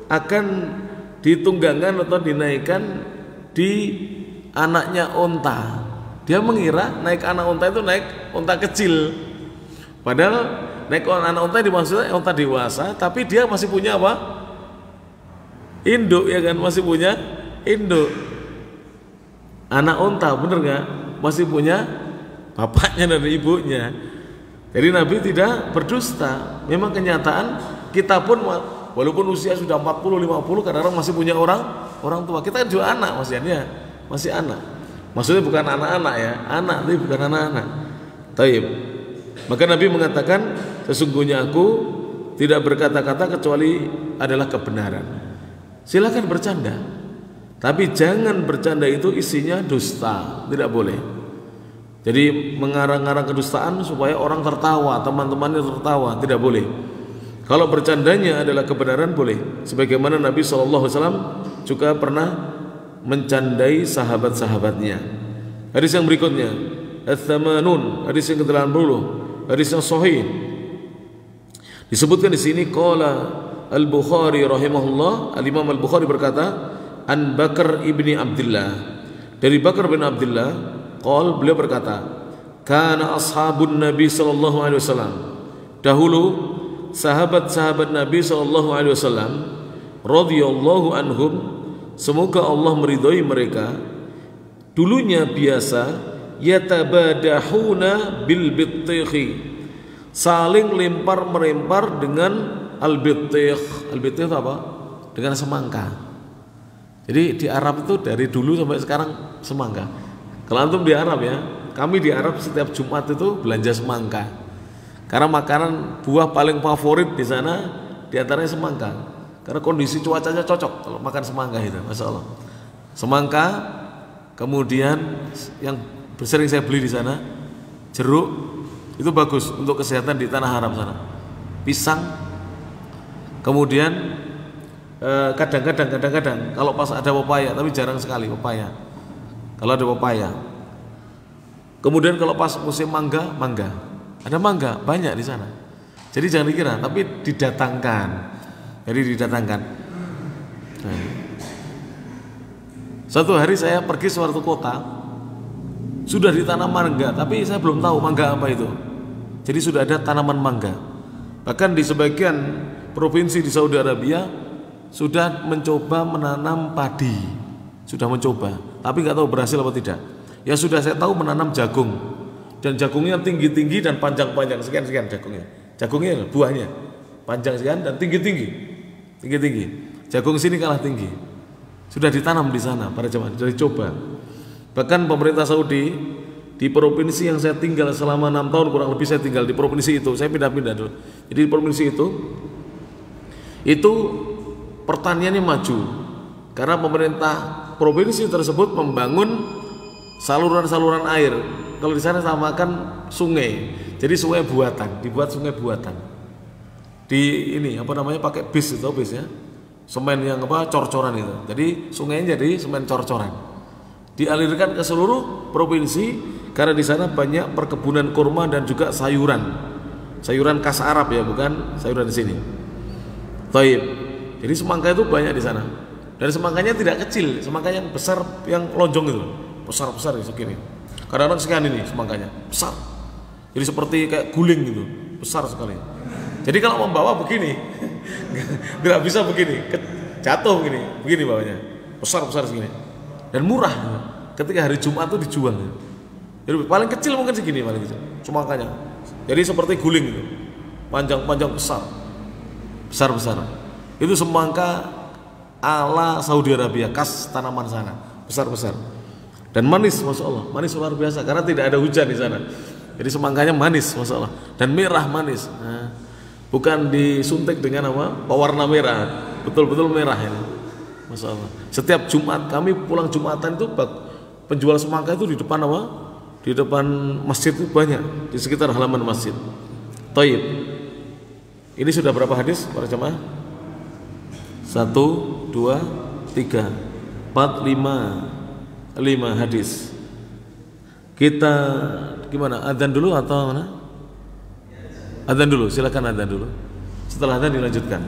akan ditunggangkan atau dinaikkan di anaknya onta. Dia mengira naik anak onta itu naik onta kecil. Padahal naik anak onta dimaksudnya onta dewasa, tapi dia masih punya apa? Induk, ya kan, masih punya induk. Anak onta, bener nggak? Masih punya bapaknya dan ibunya. Jadi Nabi tidak berdusta. Memang kenyataan kita pun walaupun usia sudah 40-50, kadang-kadang masih punya orang tua. Kita juga anak masih anak. Maksudnya bukan anak-anak ya, anak tapi bukan anak-anak. Taib. Maka Nabi mengatakan, sesungguhnya aku tidak berkata-kata kecuali adalah kebenaran. Silakan bercanda, tapi jangan bercanda itu isinya dusta, tidak boleh. Jadi mengarang-arang kedustaan supaya orang tertawa, teman-temannya tertawa, tidak boleh. Kalau bercandanya adalah kebenaran boleh. Sebagaimana Nabi SAW juga pernah mencandai sahabat-sahabatnya. Hadis yang berikutnya, Ats-Tsamanun, hadis yang ke-80, hadis yang sahih. Disebutkan di sini qala Al-Bukhari rahimahullah, Al-Imam Al-Bukhari berkata, An Bakar ibni Abdullah, dari Bakar bin Abdullah, qol, beliau berkata, kana ashabun Nabi sallallahu alaihi wasallam, dahulu sahabat-sahabat Nabi sallallahu alaihi wasallam radhiyallahu anhum, semoga Allah meridhai mereka, dulunya biasa yatabadahuna bil bittikhi, saling lempar-melempar dengan al-bittikh. Al-bittikh itu apa? Dengan semangka. Jadi di Arab itu dari dulu sampai sekarang semangka. Kalau antum di Arab ya, kami di Arab setiap Jumat itu belanja semangka. Karena makanan buah paling favorit di sana di antaranya semangka. Karena kondisi cuacanya cocok kalau makan semangka itu, masya Allah. Semangka, kemudian yang sering saya beli di sana jeruk, itu bagus untuk kesehatan di tanah Arab sana. Pisang, kemudian kadang-kadang kalau pas ada pepaya, tapi jarang sekali pepaya. Kalau ada pepaya. Kemudian kalau pas musim mangga, ada mangga banyak di sana. Jadi jangan dikira, tapi didatangkan. jadi didatangkan. Nah. Suatu hari saya pergi suatu kota, sudah ditanam mangga, tapi saya belum tahu mangga apa itu. Jadi sudah ada tanaman mangga. Bahkan di sebagian provinsi di Saudi Arabia sudah mencoba menanam padi, sudah mencoba, tapi nggak tahu berhasil apa tidak. Ya sudah saya tahu menanam jagung, dan jagungnya tinggi-tinggi dan panjang-panjang, sekian-sekian jagungnya buahnya panjang sekian dan tinggi-tinggi. Jagung sini kalah tinggi, sudah ditanam di sana para jemaah, sudah dicoba. Bahkan pemerintah Saudi di provinsi yang saya tinggal selama 6 tahun kurang lebih, saya tinggal di provinsi itu, saya pindah-pindah dulu. Jadi di provinsi itu pertaniannya maju karena pemerintah provinsi tersebut membangun saluran-saluran air. Kalau di sana samakan sungai, jadi sungai buatan, dibuat sungai buatan. Di ini apa namanya, pakai bis itu, bis ya, semen yang apa, cor-coran itu. Jadi sungainya jadi semen cor-coran. Dialirkan ke seluruh provinsi karena di sana banyak perkebunan kurma dan juga sayuran khas Arab ya, bukan sayuran di sini. Taib. Jadi semangka itu banyak di sana. Dan semangkanya tidak kecil, semangka yang besar, yang lonjong itu, besar-besar segini. Kadang-kadang sekian ini semangkanya, besar. Jadi seperti kayak guling gitu, besar sekali. Jadi kalau membawa begini, tidak bisa begini, jatuh begini bawahnya, besar-besar segini. Dan murah. Ketika hari Jumat itu dijual. Jadi paling kecil mungkin segini paling kecil, semangkanya. Jadi seperti guling gitu, panjang-panjang besar-besar. Itu semangka ala Saudi Arabia, khas tanaman sana, besar-besar dan manis, masya Allah, manis luar biasa karena tidak ada hujan di sana. Jadi semangkanya manis, masya Allah, dan merah manis. Nah, bukan disuntik dengan apa, pewarna merah, betul-betul merah ini, masya Allah. Setiap Jumat kami pulang Jumatan itu penjual semangka itu di depan apa? Di depan masjid itu banyak, di sekitar halaman masjid. Taib. Ini sudah berapa hadis para jemaah? 1, 2, 3, 4, 5 hadis. Kita gimana? Adzan dulu atau mana? Adzan dulu, silakan adzan dulu. Setelah adzan dilanjutkan.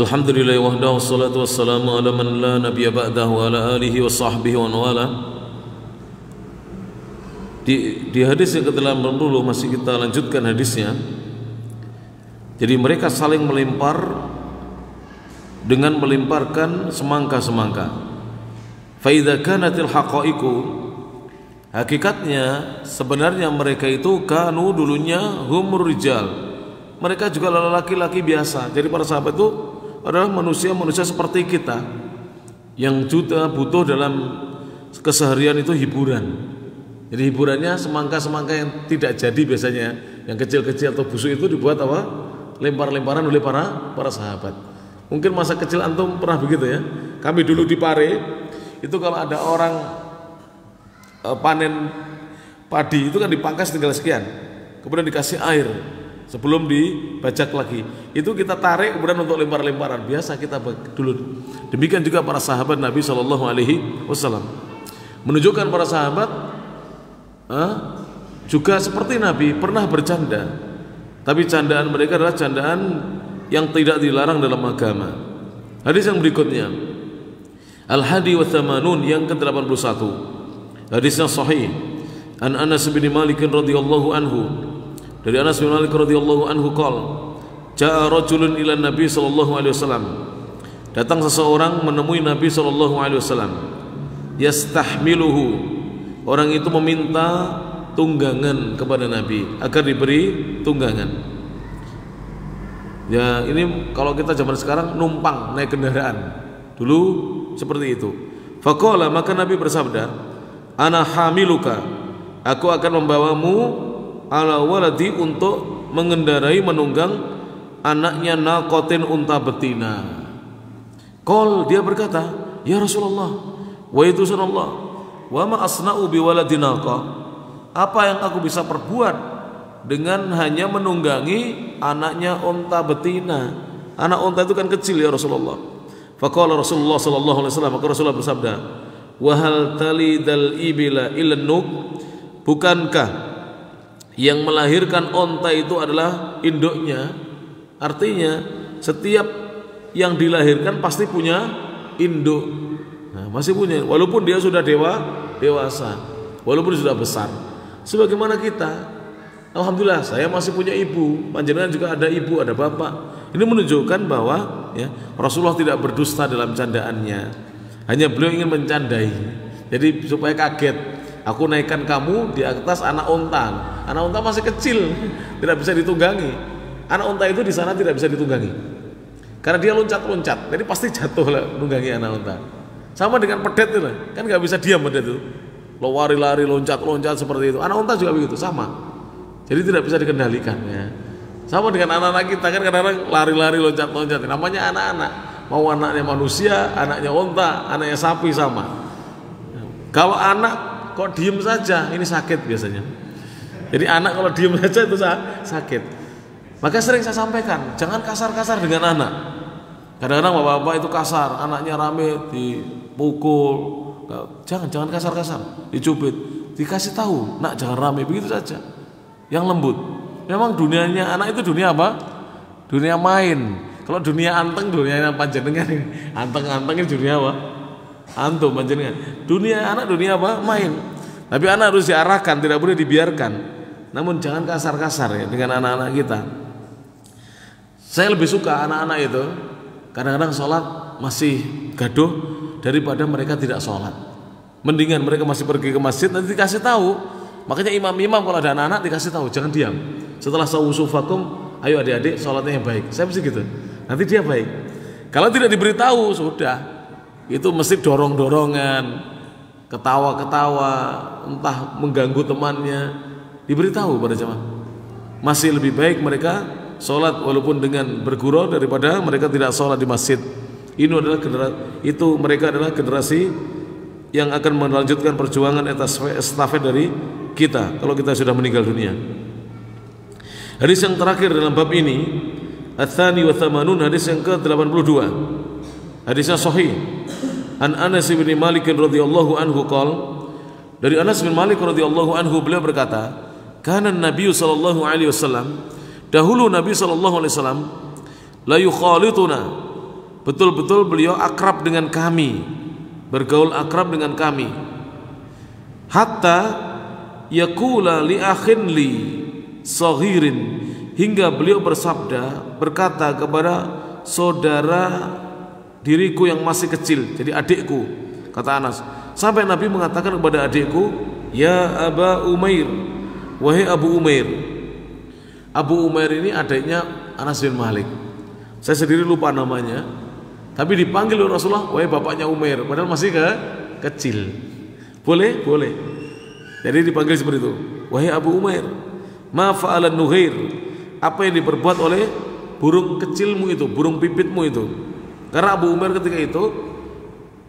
Alhamdulillah wahdahu wassalatu wassalamu ala man la nabiyya ba'dahu wa ala alihi wa sahbihi wa wala. Di hadis yang ke-80 masih kita lanjutkan hadisnya. Jadi mereka saling melempar dengan melemparkan semangka-semangka. Fa idza kanatil haqaiqu, hakikatnya sebenarnya mereka itu kanu dulunya humur rijal. Mereka juga laki-laki biasa. Jadi para sahabat itu adalah manusia-manusia seperti kita yang juga butuh dalam keseharian itu hiburan. Jadi hiburannya semangka-semangka yang tidak jadi biasanya, yang kecil-kecil atau busuk itu dibuat apa? Lempar-lemparan oleh para sahabat. Mungkin masa kecil antum pernah begitu ya. Kami dulu di Pare itu kalau ada orang panen padi itu kan dipangkas tinggal sekian, kemudian dikasih air sebelum dibajak lagi. Itu kita tarik kemudian untuk lempar-lemparan. Biasa kita dulu. Demikian juga para sahabat Nabi SAW. Menunjukkan para sahabat juga seperti Nabi pernah bercanda. Tapi candaan mereka adalah candaan yang tidak dilarang dalam agama. Hadis yang berikutnya, Al-Hadi wa Thamanun, yang ke-81. Hadisnya sahih. An Anas bin Malik radhiyallahu anhu. Dari Anas bin Malik radhiyallahu anhu qala, jaa rajulun ila Nabi sallallahu alaihi wasallam. Datang seseorang menemui Nabi sallallahu alaihi wasallam. Yastahmiluhu. Orang itu meminta tunggangan kepada Nabi agar diberi tunggangan. Ya, ini kalau kita zaman sekarang numpang naik kendaraan. Dulu seperti itu. Faqala, maka Nabi bersabda, ana hamiluka, aku akan membawamu ala waladi, untuk mengendarai menunggang anaknya naqatin, unta betina. Qol, dia berkata, ya Rasulullah, wa itu sunallah, wa ma asna'u bi waladi naqa, apa yang aku bisa perbuat dengan hanya menunggangi anaknya unta betina? Anak unta itu kan kecil ya Rasulullah. Faqala Rasulullah sallallahu alaihi wasallam, maka Rasulullah bersabda, wa hal talidal ibila ilan nuk, bukankah yang melahirkan onta itu adalah induknya? Artinya setiap yang dilahirkan pasti punya induk. Nah, masih punya, walaupun dia sudah dewasa, walaupun sudah besar. Sebagaimana kita, alhamdulillah saya masih punya ibu, panjenengan juga ada ibu, ada bapak. Ini menunjukkan bahwa ya, Rasulullah tidak berdusta dalam candaannya. Hanya beliau ingin mencandai. Jadi supaya kaget, aku naikkan kamu di atas anak unta. Anak unta masih kecil, tidak bisa ditunggangi. Anak unta itu di sana tidak bisa ditunggangi, karena dia loncat-loncat, jadi pasti jatuh lah menunggangi anak unta. Sama dengan pedet itu, kan nggak bisa diam pedet itu, lo lari-lari, loncat-loncat seperti itu. Anak unta juga begitu, sama. Jadi tidak bisa dikendalikan ya. Sama dengan anak-anak kita, kan kadang-kadang lari-lari, loncat-loncat. Namanya anak-anak, mau anaknya manusia, anaknya unta, anaknya sapi sama. Kalau anak kok diem saja, ini sakit biasanya. Jadi anak kalau diem saja itu sakit. Maka sering saya sampaikan, jangan kasar-kasar dengan anak. Kadang-kadang bapak-bapak itu kasar, anaknya rame dipukul. Jangan kasar-kasar, dicubit, dikasih tahu, nak jangan rame, begitu saja. Yang lembut. Memang dunianya anak itu dunia apa? Dunia main. Kalau dunia anteng, dunia panjenengan. Anteng-anteng ini dunia apa? Antum panjenengan. Dunia anak dunia apa? Main. Tapi anak harus diarahkan, tidak boleh dibiarkan. Namun jangan kasar-kasar ya dengan anak-anak kita. Saya lebih suka anak-anak itu kadang-kadang sholat masih gaduh daripada mereka tidak sholat. Mendingan mereka masih pergi ke masjid, nanti dikasih tahu. Makanya imam-imam kalau ada anak-anak dikasih tahu, jangan diam. Setelah sawusufakum, ayo adik-adik sholatnya yang baik. Saya mesti gitu. Nanti dia baik. Kalau tidak diberitahu, sudah. Itu mesti dorong-dorongan, ketawa-ketawa, entah mengganggu temannya. Diberitahu pada jemaah. Masih lebih baik mereka sholat walaupun dengan bergurau daripada mereka tidak sholat di masjid. Ini adalah mereka adalah generasi yang akan melanjutkan perjuangan estafet dari kita kalau kita sudah meninggal dunia. Hadis yang terakhir dalam bab ini, Ats-Tsani wa Tsamanun, hadis yang ke-82. Hadisnya sahih. An Anas bin Malik radhiyallahu anhu qala, dari Anas bin Malik radhiyallahu anhu beliau berkata, kana Nabi sallallahu alaihi wasallam, dahulu Nabi sallallahu alaihi wasallam la yukhalituna, betul-betul beliau akrab dengan kami, bergaul akrab dengan kami. Hatta yaqula li akhin li saghirin, hingga beliau bersabda, berkata kepada saudara diriku yang masih kecil, jadi adikku, kata Anas, sampai Nabi mengatakan kepada adikku, ya Aba Umair, wahai Abu Umair. Abu Umair ini adiknya Anas bin Malik. Saya sendiri lupa namanya, tapi dipanggil oleh Rasulullah, wahai bapaknya Umair, padahal masih kecil. Boleh? Boleh. Jadi dipanggil seperti itu, wahai Abu Umair, ma fa'alan Nughair, apa yang diperbuat oleh burung kecilmu itu, burung pipitmu itu. Karena Abu Umair ketika itu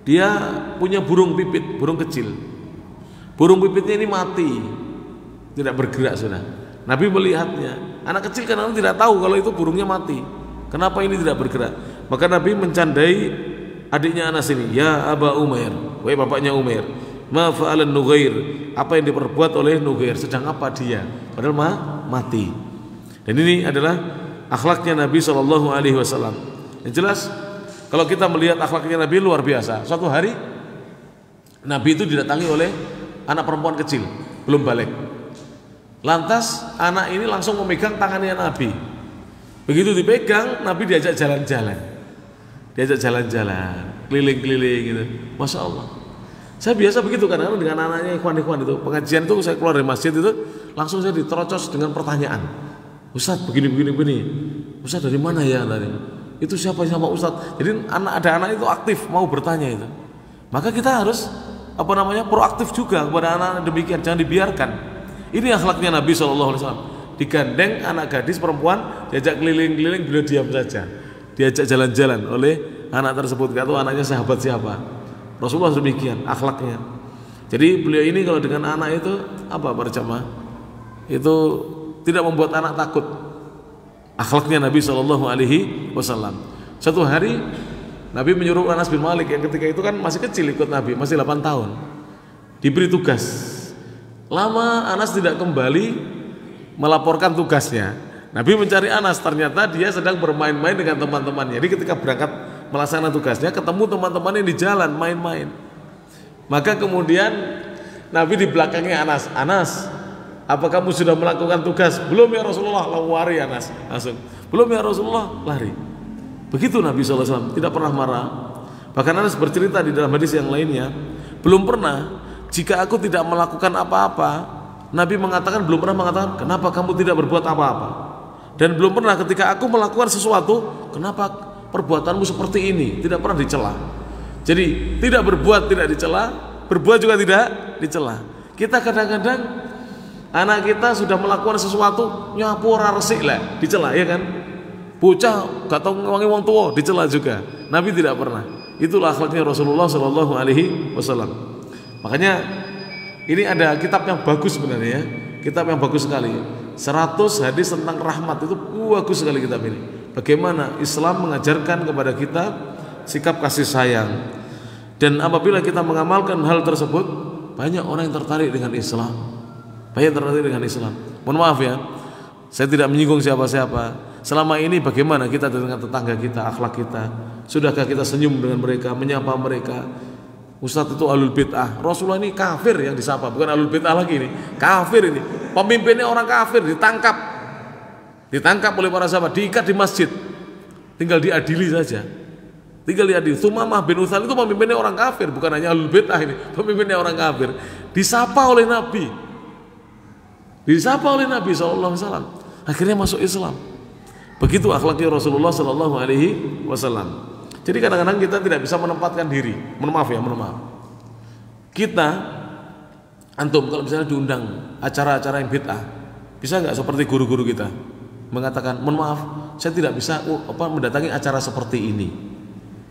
dia punya burung pipit, burung kecil. Burung pipitnya ini mati, tidak bergerak sudah. Nabi melihatnya, anak kecil kan tidak tahu kalau itu burungnya mati. Kenapa ini tidak bergerak? Maka Nabi mencandai adiknya Anas ini, ya Aba Umair, wahai bapaknya Umair, ma fa'alan Nughair, apa yang diperbuat oleh Nughair, sedang apa dia? Padahal mati. Dan ini adalah akhlaknya Nabi SAW. Yang jelas kalau kita melihat akhlaknya Nabi luar biasa. Suatu hari Nabi itu didatangi oleh anak perempuan kecil, belum balik. Lantas anak ini langsung memegang tangannya Nabi. Begitu dipegang, Nabi diajak jalan-jalan, keliling-keliling gitu. Masya Allah. Saya biasa begitu kadang-kadang dengan anaknya ikhwan-ikhwan itu. Pengajian itu saya keluar dari masjid itu, langsung saya diterocos dengan pertanyaan. Ustadz begini. Ustadz dari mana ya tadi? Itu siapa Ustadz? Jadi ada anak itu aktif mau bertanya itu. Maka kita harus proaktif juga kepada anak-anak demikian, jangan dibiarkan. Ini akhlaknya Nabi SAW. Digandeng anak gadis perempuan, diajak keliling-keliling, beliau diam saja. Diajak jalan-jalan oleh anak tersebut, gak tahu anaknya sahabat siapa. Rasulullah demikian akhlaknya. Jadi beliau ini kalau dengan anak itu berjamaah itu tidak membuat anak takut. Akhlaknya Nabi SAW. Satu hari Nabi menyuruh Anas bin Malik yang ketika itu kan masih kecil ikut Nabi, masih 8 tahun, diberi tugas. Lama Anas tidak kembali melaporkan tugasnya. Nabi mencari Anas, ternyata dia sedang bermain-main dengan teman-temannya. Jadi ketika berangkat melaksanakan tugasnya, ketemu teman-temannya di jalan main-main. Maka kemudian Nabi di belakangnya Anas, apa kamu sudah melakukan tugas? Belum ya Rasulullah. Lari Anas langsung. Belum ya Rasulullah, lari. Begitu Nabi SAW, tidak pernah marah. Bahkan Anas bercerita di dalam hadis yang lainnya, belum pernah jika aku tidak melakukan apa-apa, Nabi mengatakan, belum pernah mengatakan, kenapa kamu tidak berbuat apa-apa? Dan belum pernah ketika aku melakukan sesuatu, kenapa perbuatanmu seperti ini? Tidak pernah dicela. Jadi tidak berbuat tidak dicela, berbuat juga tidak dicela. Kita kadang-kadang anak kita sudah melakukan sesuatu, nyapu ora resik lah, dicela, ya kan? Bocah gak tahu ngewangi wong tua, dicela juga. Nabi tidak pernah. Itulah akhlaknya Rasulullah SAW. Makanya ini ada kitab yang bagus sebenarnya ya. Kitab yang bagus sekali. 100 hadis tentang rahmat, itu bagus sekali kitab ini. Bagaimana Islam mengajarkan kepada kita sikap kasih sayang. Dan apabila kita mengamalkan hal tersebut, banyak orang yang tertarik dengan Islam. Mohon maaf ya, saya tidak menyinggung siapa-siapa. Selama ini bagaimana kita dengan tetangga kita, akhlak kita? Sudahkah kita senyum dengan mereka, menyapa mereka? Ustadz itu ahlul bid'ah. Rasulullah ini kafir yang disapa, bukan ahlul bid'ah lagi ini. Kafir ini. Pemimpinnya orang kafir, ditangkap oleh para sahabat, diikat di masjid. Tinggal diadili saja. Tsumamah bin Utsal itu pemimpinnya orang kafir, bukan hanya ahlul bid'ah ini, pemimpinnya orang kafir. Disapa oleh Nabi SAW. Akhirnya masuk Islam. Begitu akhlaknya Rasulullah SAW. Jadi kadang-kadang kita tidak bisa menempatkan diri. Mohon maaf. Kita, antum kalau misalnya diundang acara-acara yang bid'ah, bisa nggak seperti guru-guru kita mengatakan, mohon maaf, saya tidak bisa mendatangi acara seperti ini.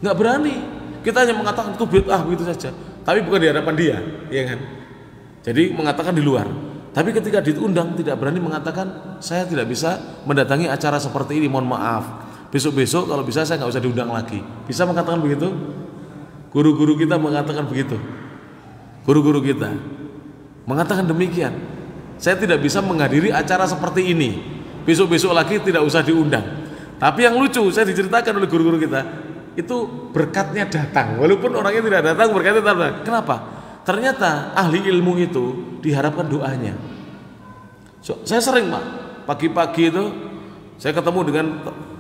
Nggak berani. Kita hanya mengatakan itu bid'ah begitu saja. Tapi bukan di hadapan dia, ya kan? Jadi mengatakan di luar. Tapi ketika diundang tidak berani mengatakan, saya tidak bisa mendatangi acara seperti ini, mohon maaf. Besok-besok kalau bisa saya nggak usah diundang lagi. Bisa mengatakan begitu? Guru-guru kita mengatakan begitu. Guru-guru kita mengatakan demikian. Saya tidak bisa menghadiri acara seperti ini. Besok-besok lagi tidak usah diundang. Tapi yang lucu, saya diceritakan oleh guru-guru kita, itu berkatnya datang. Walaupun orangnya tidak datang, berkatnya datang. Kenapa? Ternyata ahli ilmu itu diharapkan doanya. Saya sering Pak, pagi-pagi itu saya ketemu dengan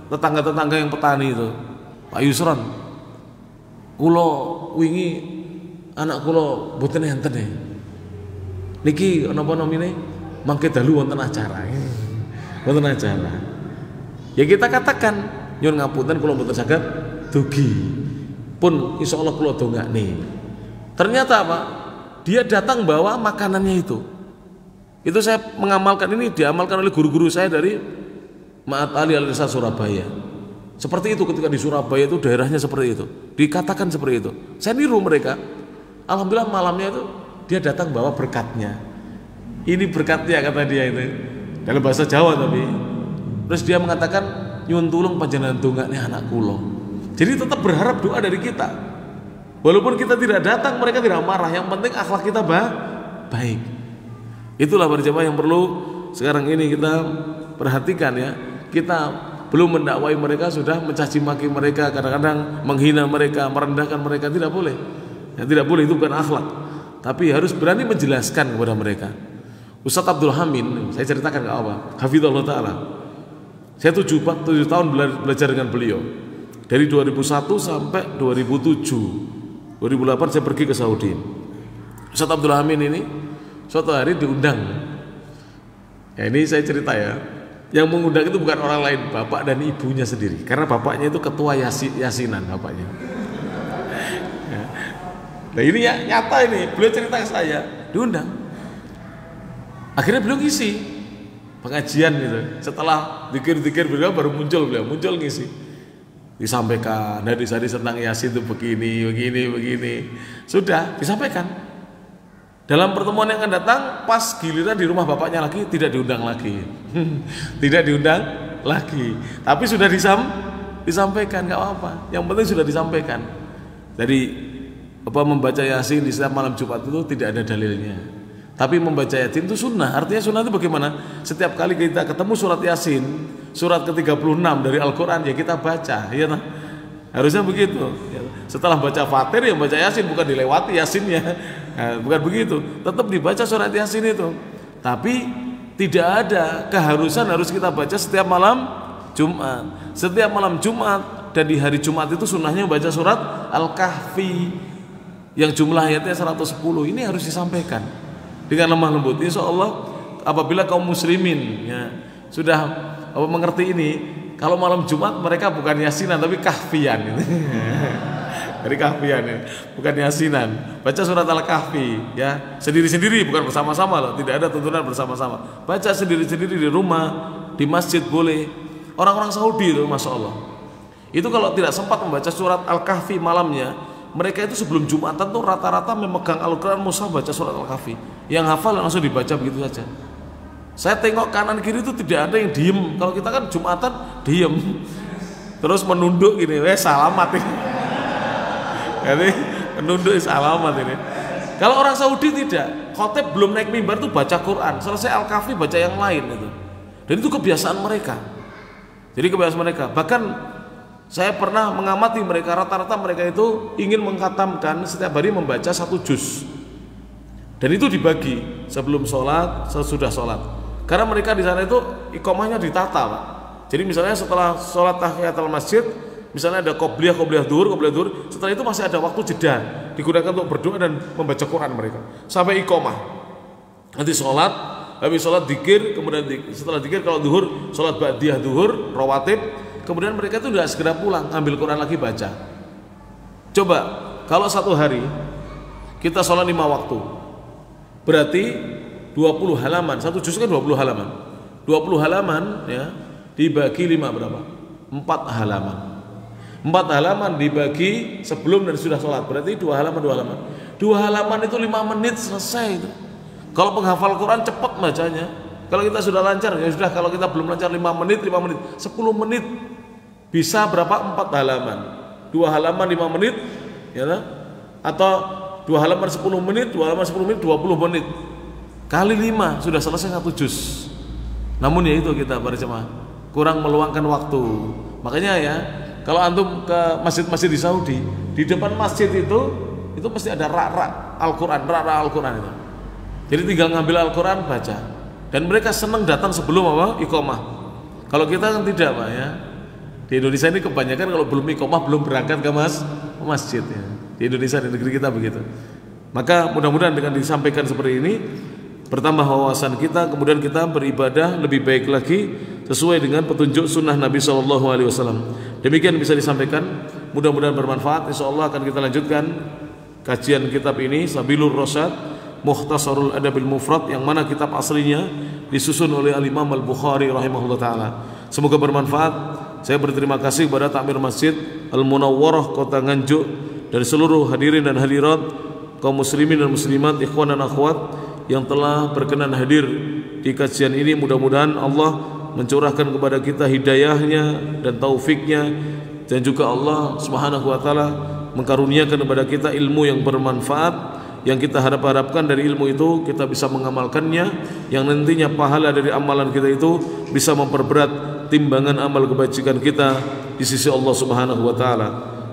tetangga-tetangga yang petani itu. Pak Yusron, kulo wingi anak kulo boten enten e. Niki napa namine mangke dalu wonten acara. Wonten acara. Ya kita katakan nyuwun ngapunten kula mboten saged dugi. Pun insyaallah kula dongakne. Ternyata apa? Dia datang bawa makanannya itu. Itu saya mengamalkan, ini diamalkan oleh guru-guru saya dari Ma'at Ali Al-Irsyad Surabaya. Seperti itu ketika di Surabaya itu daerahnya seperti itu. Dikatakan seperti itu. Saya niru mereka. Alhamdulillah malamnya itu dia datang bawa berkatnya. Ini berkatnya kata dia itu. Dalam bahasa Jawa tapi. Terus dia mengatakan nyuwun tulung panjenengan dongakne anak kula. Jadi tetap berharap doa dari kita. Walaupun kita tidak datang, mereka tidak marah. Yang penting akhlak kita baik. Itulah berjamaah yang perlu sekarang ini kita perhatikan ya. Kita belum mendakwai mereka sudah mencaci maki mereka, kadang-kadang menghina mereka, merendahkan mereka. Tidak boleh. Ya, tidak boleh, itu bukan akhlak. Tapi harus berani menjelaskan kepada mereka. Ustadz Abdul Hamid, saya ceritakan ke apa? Hafizahullah Ta'ala. Saya 7 tahun belajar dengan beliau. Dari 2001 sampai 2007. 2008 saya pergi ke Saudi. Ustadz Abdul Hamid ini suatu hari diundang. Ya ini saya cerita ya. Yang mengundang itu bukan orang lain, bapak dan ibunya sendiri. Karena bapaknya itu ketua yasinan bapaknya. Ya. Nah ini ya, nyata ini. Beliau cerita ke saya, diundang. Akhirnya beliau ngisi pengajian gitu. Setelah dikir-dikir beliau baru muncul ngisi. Disampaikan hadis-hadis tentang Yasin itu begini. Sudah disampaikan. Dalam pertemuan yang akan datang, pas giliran di rumah bapaknya lagi, tidak diundang lagi. Tidak diundang lagi. Tapi sudah disampaikan, nggak apa-apa. Yang penting sudah disampaikan. Jadi membaca Yasin di setiap malam Jumat itu tidak ada dalilnya. Tapi membaca Yasin itu sunnah. Artinya sunnah itu bagaimana? Setiap kali kita ketemu surat Yasin, surat ke-36 dari Al-Quran, ya kita baca. Ya, harusnya begitu. Setelah baca Fatir, ya baca Yasin, bukan dilewati Yasinnya. Nah, bukan begitu, tetap dibaca surat Yasin itu. Tapi tidak ada keharusan harus kita baca setiap malam Jumat. Setiap malam Jumat dan di hari Jumat itu sunnahnya baca surat Al-Kahfi yang jumlah ayatnya 110. Ini harus disampaikan dengan lemah lembut. Insya Allah apabila kaum muslimin ya, sudah mengerti ini, kalau malam Jumat mereka bukan yasinan tapi kahfian. Dari kahfian ya, bukan yasinan. Baca surat Al-Kahfi ya, sendiri-sendiri bukan bersama-sama loh, tidak ada tuntunan bersama-sama. Baca sendiri-sendiri di rumah, di masjid boleh. Orang-orang Saudi itu Masya Allah, itu kalau tidak sempat membaca surat Al-Kahfi malamnya, mereka itu sebelum Jumatan tuh rata-rata memegang Al-Quran mushaf baca surat Al-Kahfi. Yang hafal langsung dibaca begitu saja. Saya tengok kanan kiri itu tidak ada yang diem. Kalau kita kan Jumatan diem, terus menunduk gini, salamat ini. Jadi menunduk salamat ini. Kalau orang Saudi tidak, khotib belum naik mimbar tuh baca Quran, selesai Al-Kahfi baca yang lain itu. Dan itu kebiasaan mereka. Jadi kebiasaan mereka. Bahkan saya pernah mengamati mereka, rata-rata mereka itu ingin mengkhatamkan setiap hari membaca 1 juz. Dan itu dibagi sebelum sholat, sesudah sholat. Karena mereka di sana itu iqomahnya ditata, Pak. Jadi misalnya setelah sholat tahiyatul masjid, misalnya ada qobliyah duhur, setelah itu masih ada waktu jeda digunakan untuk berdoa dan membaca Quran mereka sampai iqomah. Nanti sholat, habis sholat dzikir, kemudian setelah dzikir kalau duhur, sholat ba'diyah duhur, rawatib, kemudian mereka itu tidak segera pulang, ambil Quran lagi baca. Coba kalau satu hari kita sholat 5 waktu, berarti 20 halaman, 1 juz kan 20 halaman. 20 halaman ya dibagi 5 berapa? 4 halaman. 4 halaman dibagi sebelum dan sudah sholat, berarti 2 halaman. 2 halaman itu 5 menit selesai itu. Kalau penghafal Quran cepat bacanya. Kalau kita sudah lancar ya sudah, kalau kita belum lancar 5 menit, 10 menit bisa berapa? 4 halaman. 2 halaman 5 menit ya, atau 2 halaman 10 menit, 2 halaman 10 menit 20 menit. Kali 5 sudah selesai 1 juz. Namun ya itu kita para jemaah kurang meluangkan waktu. Makanya ya kalau antum ke masjid-masjid di Saudi, di depan masjid itu pasti ada rak-rak Al-Quran, rak-rak Al-Quran itu. Jadi tinggal ngambil Al-Quran, baca. Dan mereka senang datang sebelum apa? Iqomah. Kalau kita kan tidak, Pak, ya. Di Indonesia ini kebanyakan kalau belum iqomah belum berangkat ke masjid, ya. Di Indonesia, di negeri kita begitu. Maka mudah-mudahan dengan disampaikan seperti ini bertambah wawasan kita, kemudian kita beribadah lebih baik lagi sesuai dengan petunjuk sunnah Nabi SAW. Demikian bisa disampaikan, mudah-mudahan bermanfaat. Insya Allah akan kita lanjutkan kajian kitab ini, Sabilur Rasyad Mukhtasarul Adabil Mufrad, yang mana kitab aslinya disusun oleh Al-Imam Al-Bukhari rahimahullah ta'ala. Semoga bermanfaat. Saya berterima kasih kepada Takmir Masjid Al-Munawwarah Kota Nganjuk dan seluruh hadirin dan hadirat, kaum muslimin dan muslimat, ikhwan dan akhwat yang telah berkenan hadir di kajian ini. Mudah-mudahan Allah mencurahkan kepada kita hidayahnya dan taufiknya, dan juga Allah subhanahu wa ta'ala mengkaruniakan kepada kita ilmu yang bermanfaat, yang kita harapkan dari ilmu itu kita bisa mengamalkannya, yang nantinya pahala dari amalan kita itu bisa memperberat timbangan amal kebajikan kita di sisi Allah subhanahu wa ta'ala.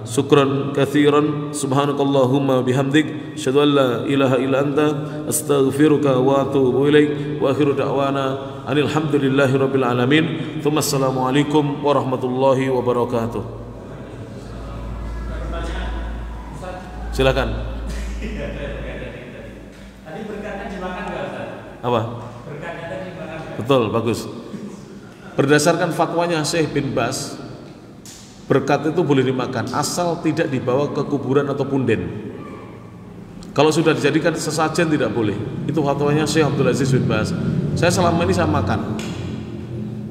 Syukran katsiran, subhanakallahumma bihamdik, asyhadu an la ilaha illa anta, astaghfiruka wa atubu ilaik, wa akhiru da'wana anil hamdulillahi rabbil alamin. Tsumma assalamu alaikum warahmatullahi wabarakatuh. Silakan. Tadi berkatnya dimakan enggak, Ustaz? Apa? Berkatnya tadi dimakan. Betul, bagus. Berdasarkan fatwanya Syekh bin Baz, berkat itu boleh dimakan asal tidak dibawa ke kuburan atau punden. Kalau sudah dijadikan sesajen tidak boleh. Itu fatwanya Syekh Abdul Aziz bin Baz. Saya selama ini saya makan.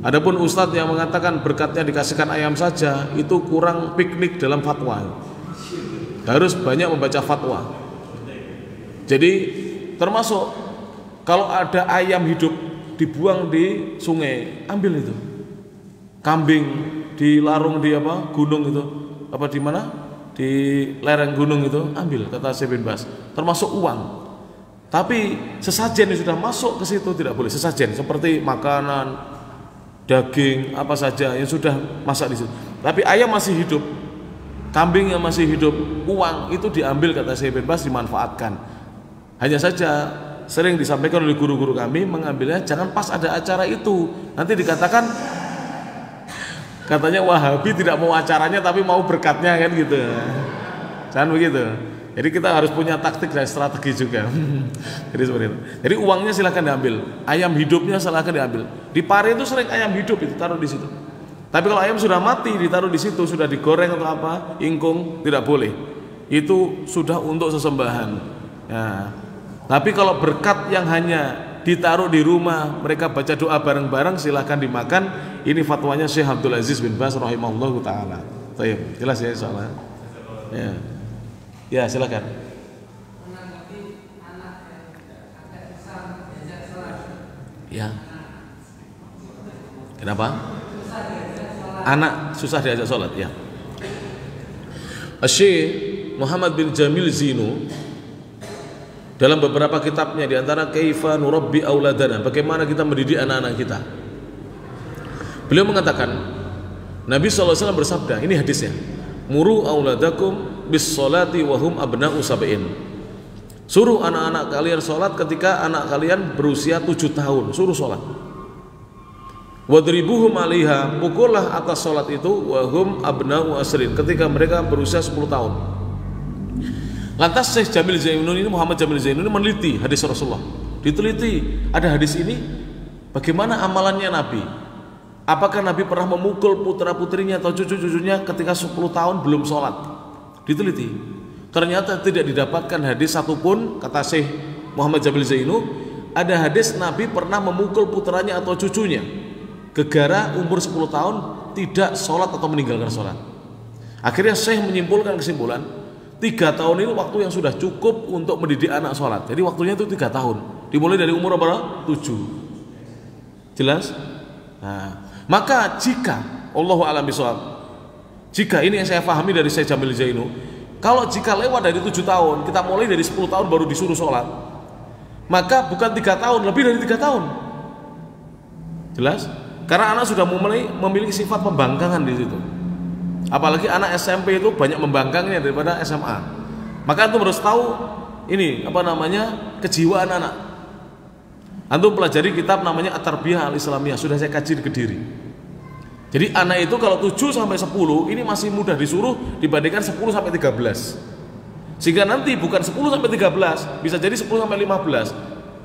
Adapun ustadz yang mengatakan berkatnya dikasihkan ayam saja, itu kurang piknik dalam fatwa. Harus banyak membaca fatwa. Jadi termasuk kalau ada ayam hidup dibuang di sungai, ambil itu. Kambing di larung di apa gunung itu, apa di mana, di lereng gunung itu, ambil, kata Syekh bin Baz. Termasuk uang. Tapi sesajen yang sudah masuk ke situ tidak boleh. Sesajen seperti makanan, daging, apa saja yang sudah masak di situ. Tapi ayam masih hidup, kambing yang masih hidup, uang itu diambil, kata Syekh bin Baz, dimanfaatkan. Hanya saja sering disampaikan oleh guru-guru kami, mengambilnya jangan pas ada acara itu. Nanti dikatakan katanya Wahabi tidak mau acaranya tapi mau berkatnya, kan gitu. Jangan begitu. Jadi kita harus punya taktik dan strategi juga. Jadi seperti itu. Jadi uangnya silahkan diambil, ayam hidupnya silahkan diambil. Di Pare itu sering ayam hidup itu taruh di situ. Tapi kalau ayam sudah mati ditaruh di situ, sudah digoreng atau apa, ingkung, tidak boleh. Itu sudah untuk sesembahan. Ya. Tapi kalau berkat yang hanya ditaruh di rumah, mereka baca doa bareng-bareng, silahkan dimakan. Ini fatwanya Syekh Abdul Aziz bin Baz rahimahullahu ta'ala. Baik, jelas ya insyaallah. Ya. Ya, silakan. Ya. Kenapa? Anak susah diajak sholat, ya. Syekh Muhammad bin Jamil Zinu dalam beberapa kitabnya, diantara Kaifa Nurabbi Auladana, bagaimana kita mendidik anak-anak kita, beliau mengatakan, Nabi SAW bersabda, ini hadisnya, muru auladakum bis sholati wahum abna'u sab'in, suruh anak-anak kalian sholat ketika anak kalian berusia 7 tahun, suruh sholat. Wadribuhum alaiha, pukullah atas sholat itu, wahum abna'u asrin, ketika mereka berusia 10 tahun. Lantas Syekh Jamil Zainun ini, Muhammad Jamil Zainun ini meneliti hadis Rasulullah. Diteliti, ada hadis ini, bagaimana amalannya Nabi? Apakah Nabi pernah memukul putra-putrinya atau cucu-cucunya ketika 10 tahun belum sholat? Diteliti. Ternyata tidak didapatkan hadis satupun, kata Syekh Muhammad Jamil Zainun, ada hadis Nabi pernah memukul putranya atau cucunya gegara umur 10 tahun tidak sholat atau meninggalkan sholat. Akhirnya Syekh menyimpulkan kesimpulan, 3 tahun ini waktu yang sudah cukup untuk mendidik anak sholat. Jadi waktunya itu 3 tahun. Dimulai dari umur berapa? 7. Jelas? Nah, maka jika Allahu a'lam bishawab, jika ini yang saya pahami dari Syekh Jamil Zainu, kalau jika lewat dari 7 tahun, kita mulai dari 10 tahun baru disuruh sholat, maka bukan 3 tahun, lebih dari 3 tahun. Jelas? Karena anak sudah mulai memiliki sifat pembangkangan di situ. Apalagi anak SMP itu banyak membangkangnya daripada SMA. Maka antum harus tahu ini kejiwaan anak. Antum pelajari kitab namanya At-Tarbiyah Al-Islamiyah, sudah saya kaji di Kediri. Jadi anak itu kalau 7 sampai 10 ini masih mudah disuruh dibandingkan 10 sampai 13. Sehingga nanti bukan 10 sampai 13, bisa jadi 10 sampai 15.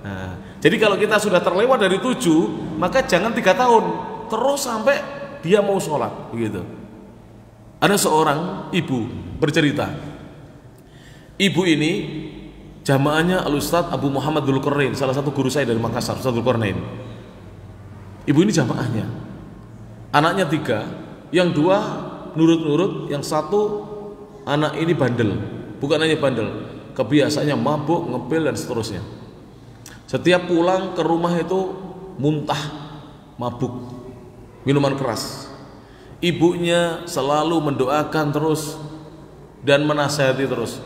Nah, jadi kalau kita sudah terlewat dari 7, maka jangan 3 tahun terus sampai dia mau sholat begitu. Ada seorang ibu bercerita. Ibu ini jamaahnya Al-Ustadz Abu Muhammad Dzulqarnain, salah satu guru saya dari Makassar, Ustadz Dzulqarnain. Ibu ini jamaahnya. Anaknya 3, yang 2 nurut-nurut, yang 1 anak ini bandel. Bukan hanya bandel, kebiasaannya mabuk, ngepil dan seterusnya. Setiap pulang ke rumah itu muntah, mabuk, minuman keras. Ibunya selalu mendoakan terus dan menasihati terus.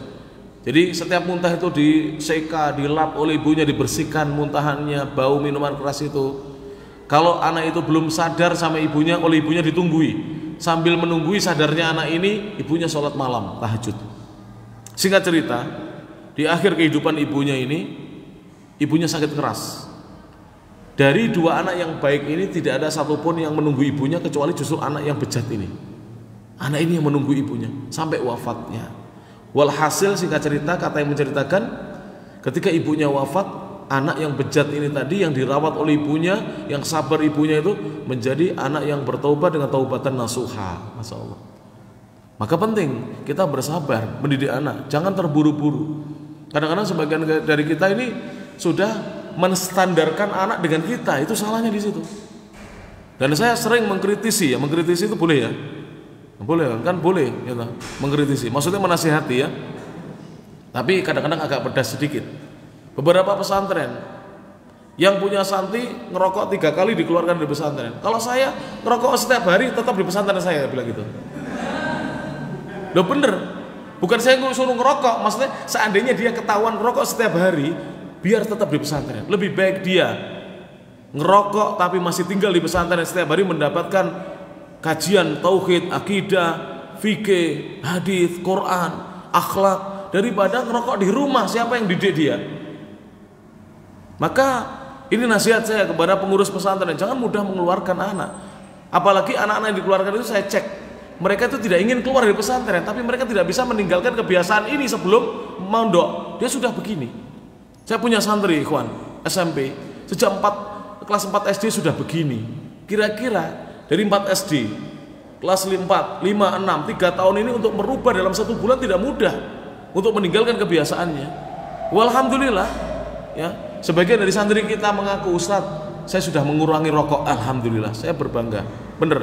Jadi setiap muntah itu diseka, dilap oleh ibunya, dibersihkan muntahannya, bau minuman keras itu. Kalau anak itu belum sadar sama ibunya, oleh ibunya ditunggui. Sambil menunggui sadarnya anak ini, ibunya sholat malam, tahajud. Singkat cerita, di akhir kehidupan ibunya ini, ibunya sakit keras. Dari 2 anak yang baik ini tidak ada satupun yang menunggu ibunya, kecuali justru anak yang bejat ini. Anak ini yang menunggu ibunya sampai wafatnya. Walhasil singkat cerita, kata yang menceritakan, ketika ibunya wafat, anak yang bejat ini tadi yang dirawat oleh ibunya, yang sabar ibunya itu menjadi anak yang bertaubat dengan taubatan nasuha. Masya Allah. Maka penting kita bersabar mendidik anak, jangan terburu-buru. Kadang-kadang sebagian dari kita ini sudah menstandarkan anak dengan kita, itu salahnya di situ. Dan saya sering mengkritisi, ya mengkritisi itu boleh ya, boleh kan boleh, ya, mengkritisi, maksudnya menasihati ya. Tapi kadang-kadang agak pedas sedikit. Beberapa pesantren yang punya santri ngerokok 3 kali dikeluarkan dari pesantren. Kalau saya ngerokok setiap hari tetap di pesantren saya bilang gitu. Loh bener, bukan saya suruh ngerokok, maksudnya seandainya dia ketahuan ngerokok setiap hari, biar tetap di pesantren. Lebih baik dia ngerokok tapi masih tinggal di pesantren setiap hari mendapatkan kajian tauhid, akidah, fikih, hadis, Quran, akhlak, daripada ngerokok di rumah. Siapa yang didik dia? Maka ini nasihat saya kepada pengurus pesantren, jangan mudah mengeluarkan anak. Apalagi anak-anak yang dikeluarkan itu saya cek, mereka itu tidak ingin keluar dari pesantren, tapi mereka tidak bisa meninggalkan kebiasaan ini sebelum mondok. Dia sudah begini. Saya punya santri ikhwan SMP, sejak kelas 4 SD sudah begini. Kira-kira dari 4 SD, kelas 4, 5, 6, 3 tahun ini untuk merubah dalam 1 bulan tidak mudah untuk meninggalkan kebiasaannya. Walhamdulillah ya. Sebagian dari santri kita mengaku, Ustadz, saya sudah mengurangi rokok. Alhamdulillah, saya berbangga. Bener.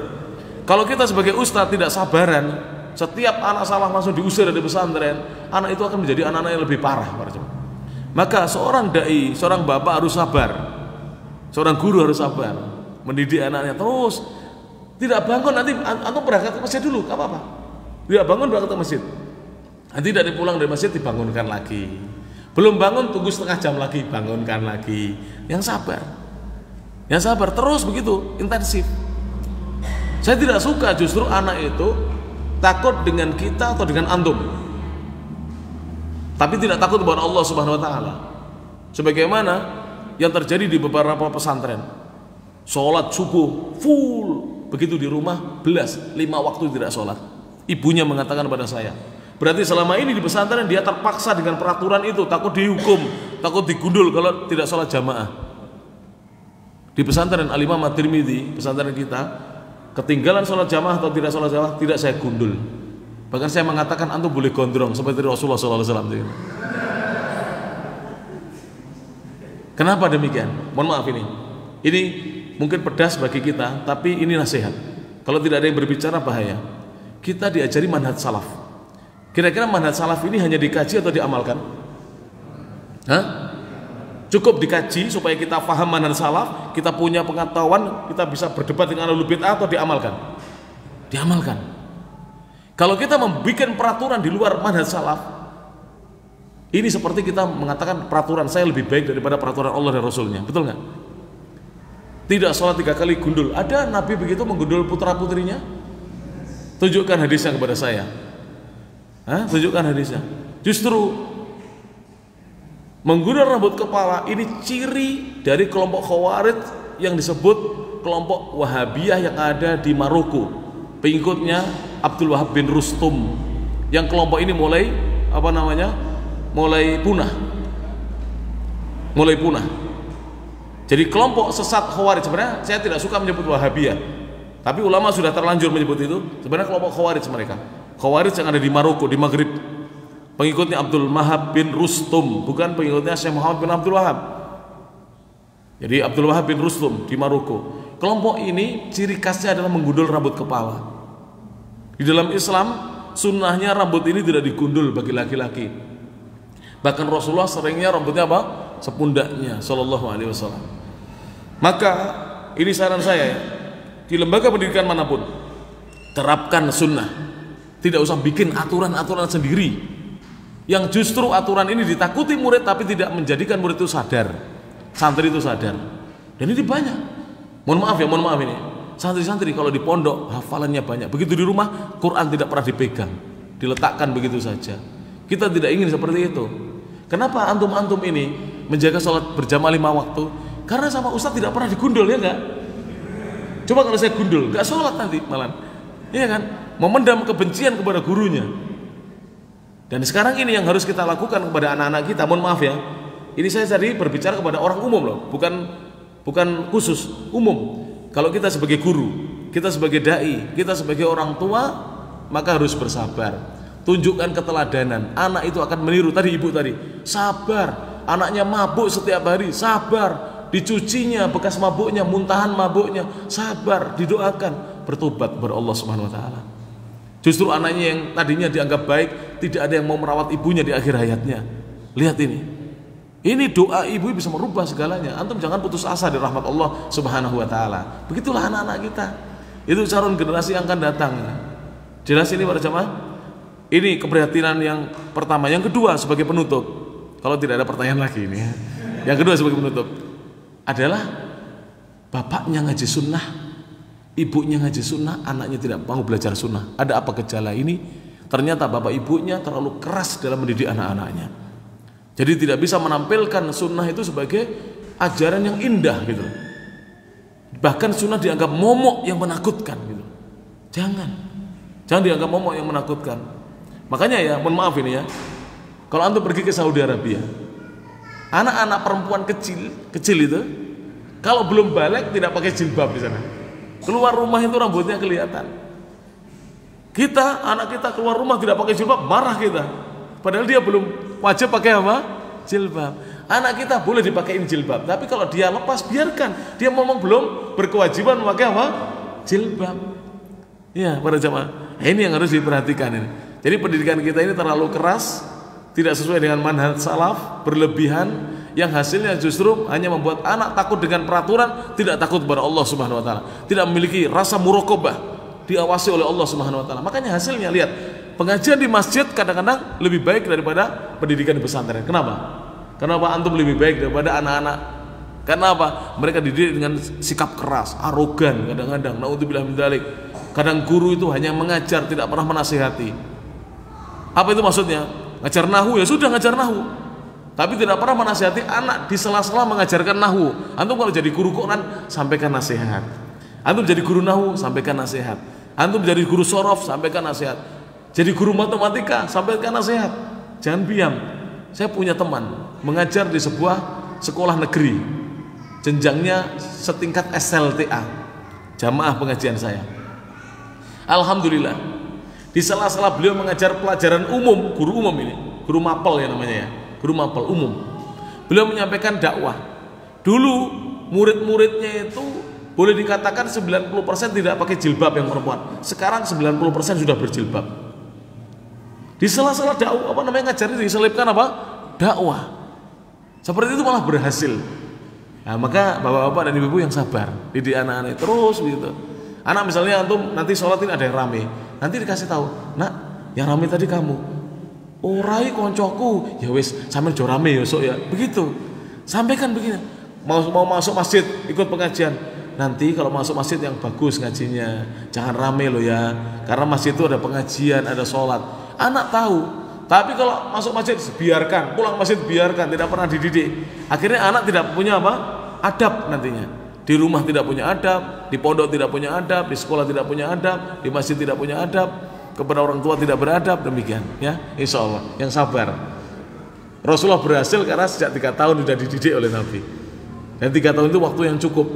Kalau kita sebagai ustadz tidak sabaran, setiap anak salah langsung diusir dari pesantren, anak itu akan menjadi anak-anak yang lebih parah. Maka seorang dai, seorang bapak harus sabar, seorang guru harus sabar, mendidik anaknya terus. Tidak bangun nanti antum berangkat ke masjid dulu, gak apa-apa. Tidak bangun berangkat ke masjid. Nanti dari pulang dari masjid dibangunkan lagi. Belum bangun, tunggu setengah jam lagi, bangunkan lagi. Yang sabar terus begitu, intensif. Saya tidak suka justru anak itu takut dengan kita atau dengan antum, tapi tidak takut kepada Allah Subhanahu Wa Taala. Sebagaimana yang terjadi di beberapa pesantren, sholat subuh full, begitu di rumah belas 5 waktu tidak sholat. Ibunya mengatakan kepada saya, berarti selama ini di pesantren dia terpaksa dengan peraturan itu, takut dihukum, takut digundul kalau tidak sholat jamaah. Di pesantren Al-Imam At-Tirmidzi, pesantren kita, ketinggalan sholat jamaah atau tidak sholat jamaah tidak saya gundul. Bahkan saya mengatakan antum boleh gondrong seperti Rasulullah SAW. Kenapa demikian? Mohon maaf ini mungkin pedas bagi kita, tapi ini nasihat. Kalau tidak ada yang berbicara bahaya. Kita diajari manhaj salaf. Kira-kira manhaj salaf ini hanya dikaji atau diamalkan? Cukup dikaji supaya kita paham manhaj salaf, kita punya pengetahuan, kita bisa berdebat dengan ahlul bid'ah, atau diamalkan? Diamalkan. Kalau kita membuat peraturan di luar manhaj salaf, ini seperti kita mengatakan peraturan saya lebih baik daripada peraturan Allah dan Rasulnya. Betul nggak? Tidak sholat 3 kali gundul. Ada Nabi begitu menggundul putra putrinya? Tunjukkan hadisnya kepada saya. Tunjukkan hadisnya. Justru menggunung rambut kepala ini ciri dari kelompok Khawarij yang disebut kelompok Wahabiyah yang ada di Maroko. Pengikutnya Abdul Wahab bin Rustum. Yang kelompok ini mulai punah. Jadi kelompok sesat Khawarij, sebenarnya saya tidak suka menyebut Wahabiyah, tapi ulama sudah terlanjur menyebut itu. Sebenarnya kelompok Khawarij mereka. Khawarij yang ada di Maroko, di Maghrib. Pengikutnya Abdul Wahab bin Rustum, bukan pengikutnya Syekh Muhammad bin Abdul Wahab. Jadi Abdul Wahab bin Rustum di Maroko. Kelompok ini ciri khasnya adalah menggundul rambut kepala. Di dalam Islam sunnahnya rambut ini tidak digundul bagi laki-laki. Bahkan Rasulullah seringnya rambutnya sepundaknya sallallahu alaihi wasallam. Maka ini saran saya ya, di lembaga pendidikan manapun terapkan sunnah. Tidak usah bikin aturan-aturan sendiri yang justru aturan ini ditakuti murid tapi tidak menjadikan murid itu sadar, santri itu sadar. Dan ini banyak. Mohon maaf ini. Santri-santri kalau di pondok hafalannya banyak, begitu di rumah Quran tidak pernah dipegang, diletakkan begitu saja. Kita tidak ingin seperti itu. Kenapa antum-antum ini menjaga sholat berjamaah 5 waktu? Karena sama ustadz tidak pernah digundul, ya enggak? Coba kalau saya gundul, enggak sholat nanti malam, iya kan? Memendam kebencian kepada gurunya. Dan sekarang ini yang harus kita lakukan kepada anak-anak kita. Mohon maaf ya, ini saya tadi berbicara kepada orang umum loh, bukan khusus, umum. Kalau kita sebagai guru, kita sebagai dai, kita sebagai orang tua, maka harus bersabar. Tunjukkan keteladanan. Anak itu akan meniru. Tadi ibu tadi sabar, anaknya mabuk setiap hari, sabar. Dicucinya bekas mabuknya, muntahan mabuknya, sabar, didoakan, bertobat kepada Allah Subhanahu wa taala. Justru anaknya yang tadinya dianggap baik, tidak ada yang mau merawat ibunya di akhir hayatnya. Lihat ini. Ini doa ibu bisa merubah segalanya. Antum jangan putus asa di rahmat Allah Subhanahu wa taala. Begitulah anak-anak kita. Itu calon generasi yang akan datang. Jelas ini para jamaah? Ini keprihatinan yang pertama. Yang kedua sebagai penutup, kalau tidak ada pertanyaan lagi ini ya. Yang kedua sebagai penutup adalah bapaknya ngaji sunnah, ibunya ngaji sunnah, anaknya tidak mau belajar sunnah. Ada apa gejala ini? Ternyata bapak ibunya terlalu keras dalam mendidik anak-anaknya. Jadi tidak bisa menampilkan sunnah itu sebagai ajaran yang indah gitu. Bahkan sunnah dianggap momok yang menakutkan gitu. Jangan dianggap momok yang menakutkan. Makanya ya, mohon maaf ini ya, kalau antum pergi ke Saudi Arabia, anak-anak perempuan kecil itu kalau belum balik tidak pakai jilbab di sana. Keluar rumah itu rambutnya kelihatan. Anak kita keluar rumah tidak pakai jilbab, marah kita. Padahal dia belum wajib pakai apa? Jilbab. Anak kita boleh dipakein jilbab, tapi kalau dia lepas biarkan. Dia memang belum berkewajiban memakai apa? Jilbab. Ya, para jamaah. Ini yang harus diperhatikan ini. Jadi pendidikan kita ini terlalu keras, tidak sesuai dengan manhaj salaf, berlebihan, yang hasilnya justru hanya membuat anak takut dengan peraturan, tidak takut kepada Allah Subhanahu wa taala, tidak memiliki rasa muraqabah, diawasi oleh Allah Subhanahu wa taala. Makanya hasilnya lihat, pengajian di masjid kadang-kadang lebih baik daripada pendidikan di pesantren. Kenapa antum lebih baik daripada anak-anak? Kenapa? Mereka dididik dengan sikap keras, arogan kadang-kadang. Naudzubillah min dzalik. Kadang guru itu hanya mengajar, tidak pernah menasihati. Apa itu maksudnya? Ngajar nahu ya sudah ngajar nahu, tapi tidak pernah menasihati anak di sela-sela mengajarkan nahu. Antum kalau jadi guru Quran sampaikan nasihat. Antum jadi guru nahu sampaikan nasihat. Antum jadi guru sorof sampaikan nasihat. Jadi guru matematika sampaikan nasihat. Jangan diam. Saya punya teman mengajar di sebuah sekolah negeri, jenjangnya setingkat SLTA, jamaah pengajian saya. Alhamdulillah, di sela-sela beliau mengajar pelajaran umum, guru umum ini, guru mapel ya namanya ya, guru mapel umum. Beliau menyampaikan dakwah. Dulu murid-muridnya itu boleh dikatakan 90% tidak pakai jilbab yang perempuan. Sekarang 90% sudah berjilbab. Di sela-sela dakwah ngajar diselipkan apa? Dakwah. Seperti itu malah berhasil. Nah, maka bapak-bapak dan ibu-ibu yang sabar, didik anak-anak terus begitu. Anak misalnya antum nanti sholat ini ada yang rame, nanti dikasih tahu, nak yang rame tadi kamu. Orai koncoku, ya wis sampean jo rame ya sok ya. Begitu. Sampaikan begini. Mau masuk masjid ikut pengajian. nanti kalau masuk masjid yang bagus ngajinya, jangan rame loh ya, karena masjid itu ada pengajian, ada sholat. Anak tahu, tapi kalau masuk masjid biarkan, pulang masjid biarkan, tidak pernah dididik. Akhirnya anak tidak punya apa? Adab nantinya. Di rumah tidak punya adab, di pondok tidak punya adab, di sekolah tidak punya adab, di masjid tidak punya adab, kepada orang tua tidak beradab, demikian ya. Insya Allah yang sabar. Rasulullah berhasil karena sejak 3 tahun sudah dididik oleh Nabi. Dan 3 tahun itu waktu yang cukup.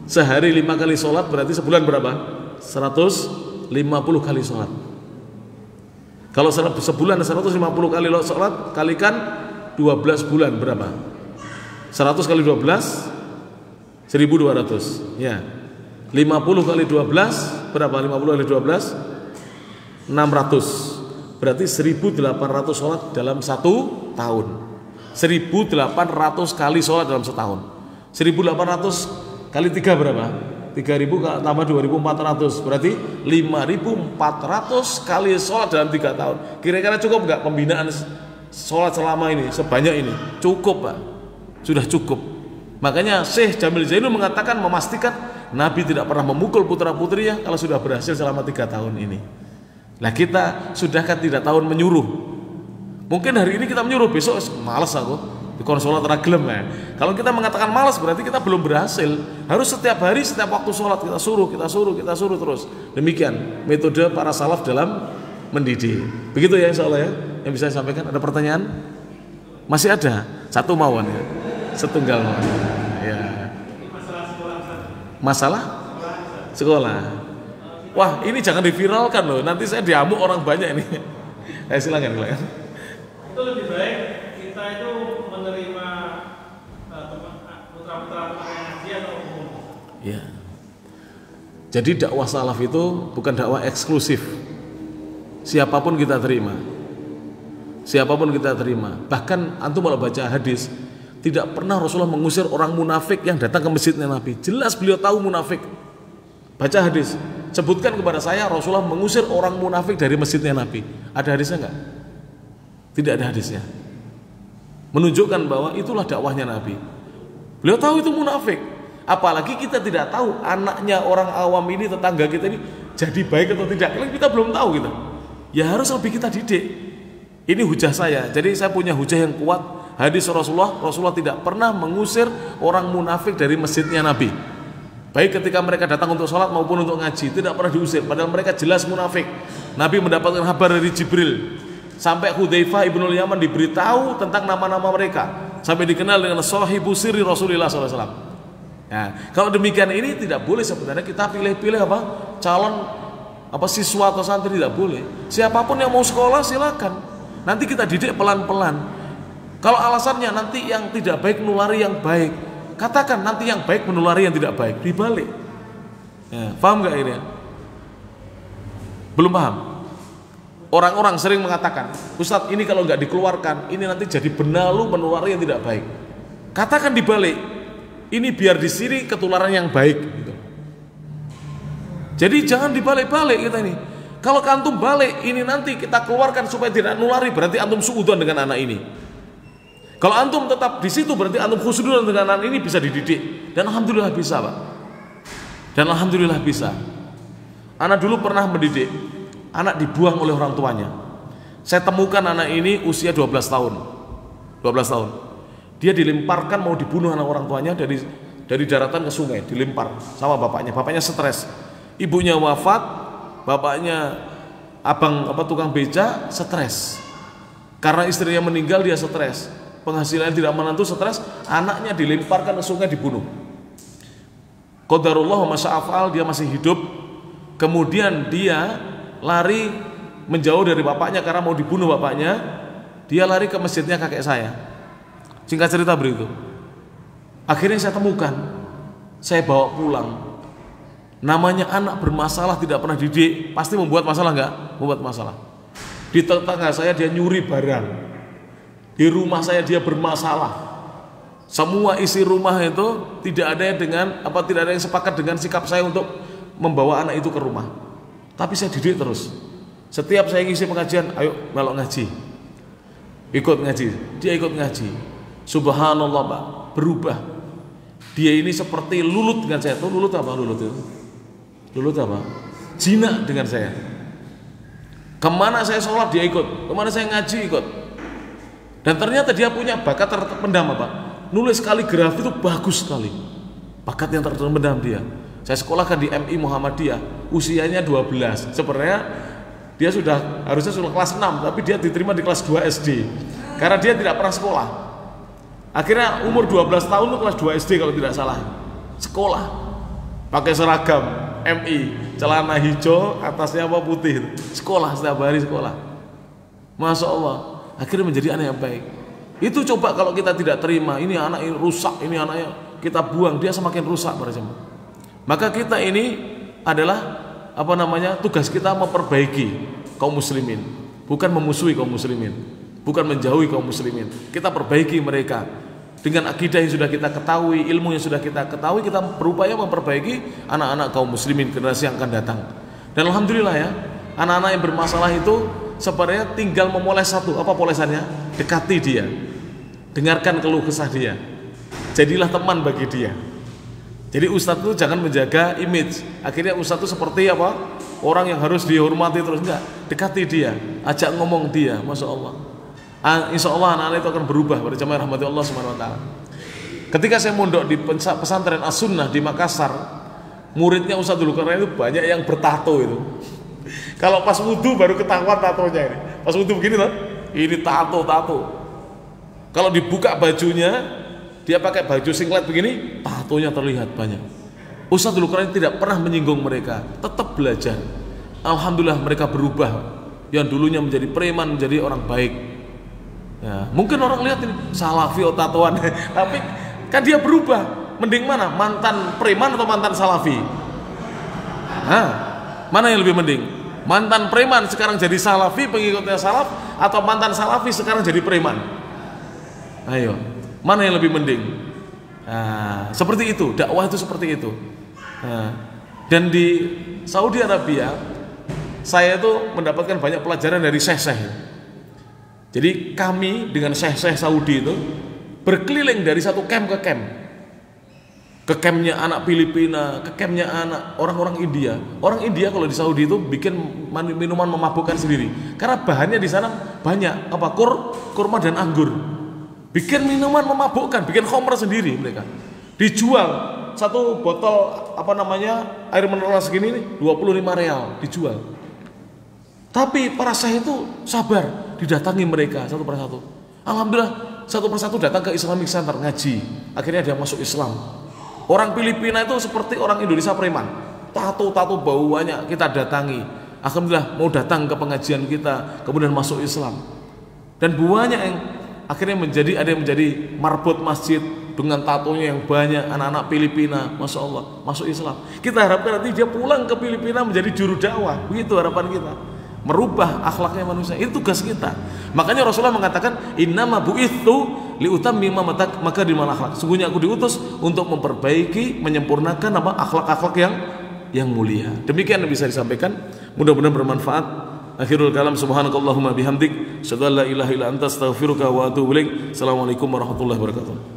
Sehari 5 kali sholat berarti sebulan berapa? 150 kali sholat. Kalau sebulan 150 kali sholat kalikan 12 bulan berapa? 100 kali 12 1200 ya. 50 kali 12 berapa? 50 kali 12 600. Berarti 1800 sholat dalam 1 tahun. 1800 kali sholat dalam setahun. 1800 kali 3 berapa? 3000 tambah 2400 berarti 5400 kali sholat dalam 3 tahun. Kira-kira cukup nggak pembinaan sholat selama ini sebanyak ini? Cukup Pak, sudah cukup. Makanya Syekh Jamil Zainul mengatakan, memastikan Nabi tidak pernah memukul putra putrinya kalau sudah berhasil selama 3 tahun ini. Nah kita sudah kan tidak tahun menyuruh. Mungkin hari ini kita menyuruh, besok malas aku di konsolat ragilem ya. Kalau kita mengatakan malas berarti kita belum berhasil. Harus setiap hari, setiap waktu sholat kita suruh terus. Demikian metode para salaf dalam mendidik. Begitu ya insya Allah ya yang bisa saya sampaikan. Ada pertanyaan? Masih ada? Satu mawon ya. Setunggal mawon. Ya. Masalah sekolah. Wah ini jangan diviralkan loh. Nanti saya diamuk orang banyak ini. Silakan. Itu lebih baik kita itu menerima putra-putra ngaji atau umum. Ya. Jadi dakwah salaf itu bukan dakwah eksklusif. Siapapun kita terima. Bahkan antum kalau baca hadis, tidak pernah Rasulullah mengusir orang munafik yang datang ke masjidnya Nabi. Jelas beliau tahu munafik. Baca hadis. Sebutkan kepada saya Rasulullah mengusir orang munafik dari masjidnya Nabi. Ada hadisnya enggak? Tidak ada hadisnya. Menunjukkan bahwa itulah dakwahnya Nabi. Beliau tahu itu munafik. Apalagi kita tidak tahu anaknya orang awam ini, tetangga kita ini jadi baik atau tidak. Kalau kita belum tahu gitu. Ya harus lebih kita didik. Ini hujah saya. Jadi saya punya hujah yang kuat. Hadis Rasulullah tidak pernah mengusir orang munafik dari masjidnya Nabi. Baik ketika mereka datang untuk sholat maupun untuk ngaji, tidak pernah diusir. Padahal mereka jelas munafik. Nabi mendapatkan kabar dari Jibril. Sampai Hudzaifah ibnul Yaman diberitahu tentang nama-nama mereka. Sampai dikenal dengan sahibu sirri Rasulullah SAW. Nah, kalau demikian ini tidak boleh sebenarnya kita pilih-pilih calon siswa atau santri, tidak boleh. Siapapun yang mau sekolah silakan. Nanti kita didik pelan-pelan. Kalau alasannya nanti yang tidak baik nulari yang baik, katakan nanti yang baik menulari yang tidak baik, dibalik. Ya, paham nggak ini? Belum paham? Orang-orang sering mengatakan, Ustadz ini kalau nggak dikeluarkan, ini nanti jadi benalu menulari yang tidak baik. Katakan dibalik, ini biar di sini ketularan yang baik. Gitu. Jadi jangan dibalik-balik kita ini. Kalau antum balik, ini nanti kita keluarkan supaya tidak nulari, berarti antum suudzon dengan anak ini. Kalau antum tetap di situ berarti antum khusnudon dengan anak ini bisa dididik. Dan alhamdulillah bisa, Pak. Dan alhamdulillah bisa. Anak dulu pernah mendidik. Anak dibuang oleh orang tuanya. Saya temukan anak ini usia 12 tahun. 12 tahun. Dia dilemparkan mau dibunuh anak orang tuanya dari daratan ke sungai, dilempar sama bapaknya. Bapaknya stres. Ibunya wafat, bapaknya tukang beca stres. Karena istrinya meninggal dia stres. Penghasilan tidak menentu, stres, anaknya dilemparkan ke sungai dibunuh. Qadarullah wa masya'afal, dia masih hidup. Kemudian dia lari menjauh dari bapaknya karena mau dibunuh bapaknya. Dia lari ke masjidnya kakek saya. Singkat cerita begitu. Akhirnya saya temukan, saya bawa pulang. Namanya anak bermasalah tidak pernah didik, pasti membuat masalah enggak? Membuat masalah. Di tetangga saya dia nyuri barang. Di rumah saya dia bermasalah. Semua isi rumah itu tidak ada yang sepakat dengan sikap saya untuk membawa anak itu ke rumah. Tapi saya didik terus. Setiap saya ngisi pengajian, ayo melok ngaji. Ikut ngaji, dia ikut ngaji. Subhanallah Pak, berubah. Dia ini seperti lulut dengan saya. Tuh lulut apa lulut itu? Lulut apa? Jinak dengan saya. Kemana saya sholat dia ikut, kemana saya ngaji ikut. Dan ternyata dia punya bakat terpendam apa? Nulis kaligrafi itu bagus sekali. Bakat yang terpendam dia. Saya sekolahkan di MI Muhammadiyah, usianya 12. Sebenarnya dia harusnya sudah kelas 6, tapi dia diterima di kelas 2 SD. Karena dia tidak pernah sekolah. Akhirnya umur 12 tahun itu kelas 2 SD kalau tidak salah. Sekolah. Pakai seragam MI, celana hijau, atasnya apa putih. Sekolah setiap hari sekolah. Masya Allah. Akhirnya menjadi anak yang baik. Itu coba kalau kita tidak terima, ini anak ini rusak, ini anaknya kita buang, dia semakin rusak para jemaah. Maka kita ini adalah tugas kita memperbaiki kaum muslimin, bukan memusuhi kaum muslimin, bukan menjauhi kaum muslimin. Kita perbaiki mereka dengan akidah yang sudah kita ketahui, ilmu yang sudah kita ketahui, kita berupaya memperbaiki anak-anak kaum muslimin generasi yang akan datang. Dan alhamdulillah ya, anak-anak yang bermasalah itu sebenarnya tinggal memoles satu. Apa polesannya? Dekati dia, dengarkan keluh kesah dia, jadilah teman bagi dia. Jadi ustadz itu jangan menjaga image. Akhirnya ustadz itu seperti apa? Orang yang harus dihormati terus, enggak. Dekati dia, ajak ngomong dia, masya Allah. Insya Allah anak-anak itu akan berubah pada jamaah rahmati Allah Subhanahu Wa Taala. Ketika saya mondok di pesantren As-Sunnah di Makassar, muridnya Ustadz Dzulkarnain itu banyak yang bertato itu. Kalau pas wudhu baru ketahuan tatonya ini. Pas wudhu begini loh, ini tato. Kalau dibuka bajunya, dia pakai baju singlet begini, tatonya terlihat banyak. Ustadz Dzulkarnain tidak pernah menyinggung mereka, tetap belajar. Alhamdulillah mereka berubah. Yang dulunya menjadi preman menjadi orang baik. Ya, mungkin orang lihat ini salafi atau tatoan, tapi kan dia berubah. Mending mana? Mantan preman atau mantan salafi? Mana yang lebih mending? Mantan preman sekarang jadi salafi, pengikutnya salaf, atau mantan salafi sekarang jadi preman? Ayo, mana yang lebih mending? Seperti itu, dakwah itu seperti itu. Dan di Saudi Arabia, saya itu mendapatkan banyak pelajaran dari syekh-syekh. Jadi kami dengan syekh-syekh Saudi itu berkeliling dari satu camp ke camp. Ke campnya anak Filipina, ke campnya anak orang-orang India. Orang India kalau di Saudi itu bikin minuman memabukkan sendiri. Karena bahannya di sana banyak, kurma dan anggur. Bikin minuman memabukkan, bikin khamr sendiri mereka. Dijual satu botol air mineral segini nih 25 real dijual. Tapi para syekh itu sabar, didatangi mereka satu persatu. Alhamdulillah satu persatu datang ke Islamic Center ngaji. Akhirnya dia masuk Islam. Orang Filipina itu seperti orang Indonesia preman. Tato bauannya kita datangi. Alhamdulillah mau datang ke pengajian kita, kemudian masuk Islam. Dan banyak yang akhirnya ada yang menjadi marbot masjid dengan tatonya yang banyak, anak-anak Filipina, masya Allah masuk Islam. Kita harapkan nanti dia pulang ke Filipina menjadi juru dakwah. Begitu harapan kita. Merubah akhlaknya manusia, itu tugas kita. Makanya Rasulullah mengatakan innama bu'itsu liutammima makarimal akhlak. Sungguhnya aku diutus untuk memperbaiki, menyempurnakan akhlak-akhlak yang mulia. Demikian yang bisa disampaikan, mudah-mudahan bermanfaat. Akhirul kalam, subhanakallahumma bihamdik, asyhadu an la ilaha illa anta, astaghfiruka wa atubu ilaik. Assalamualaikum warahmatullahi wabarakatuh.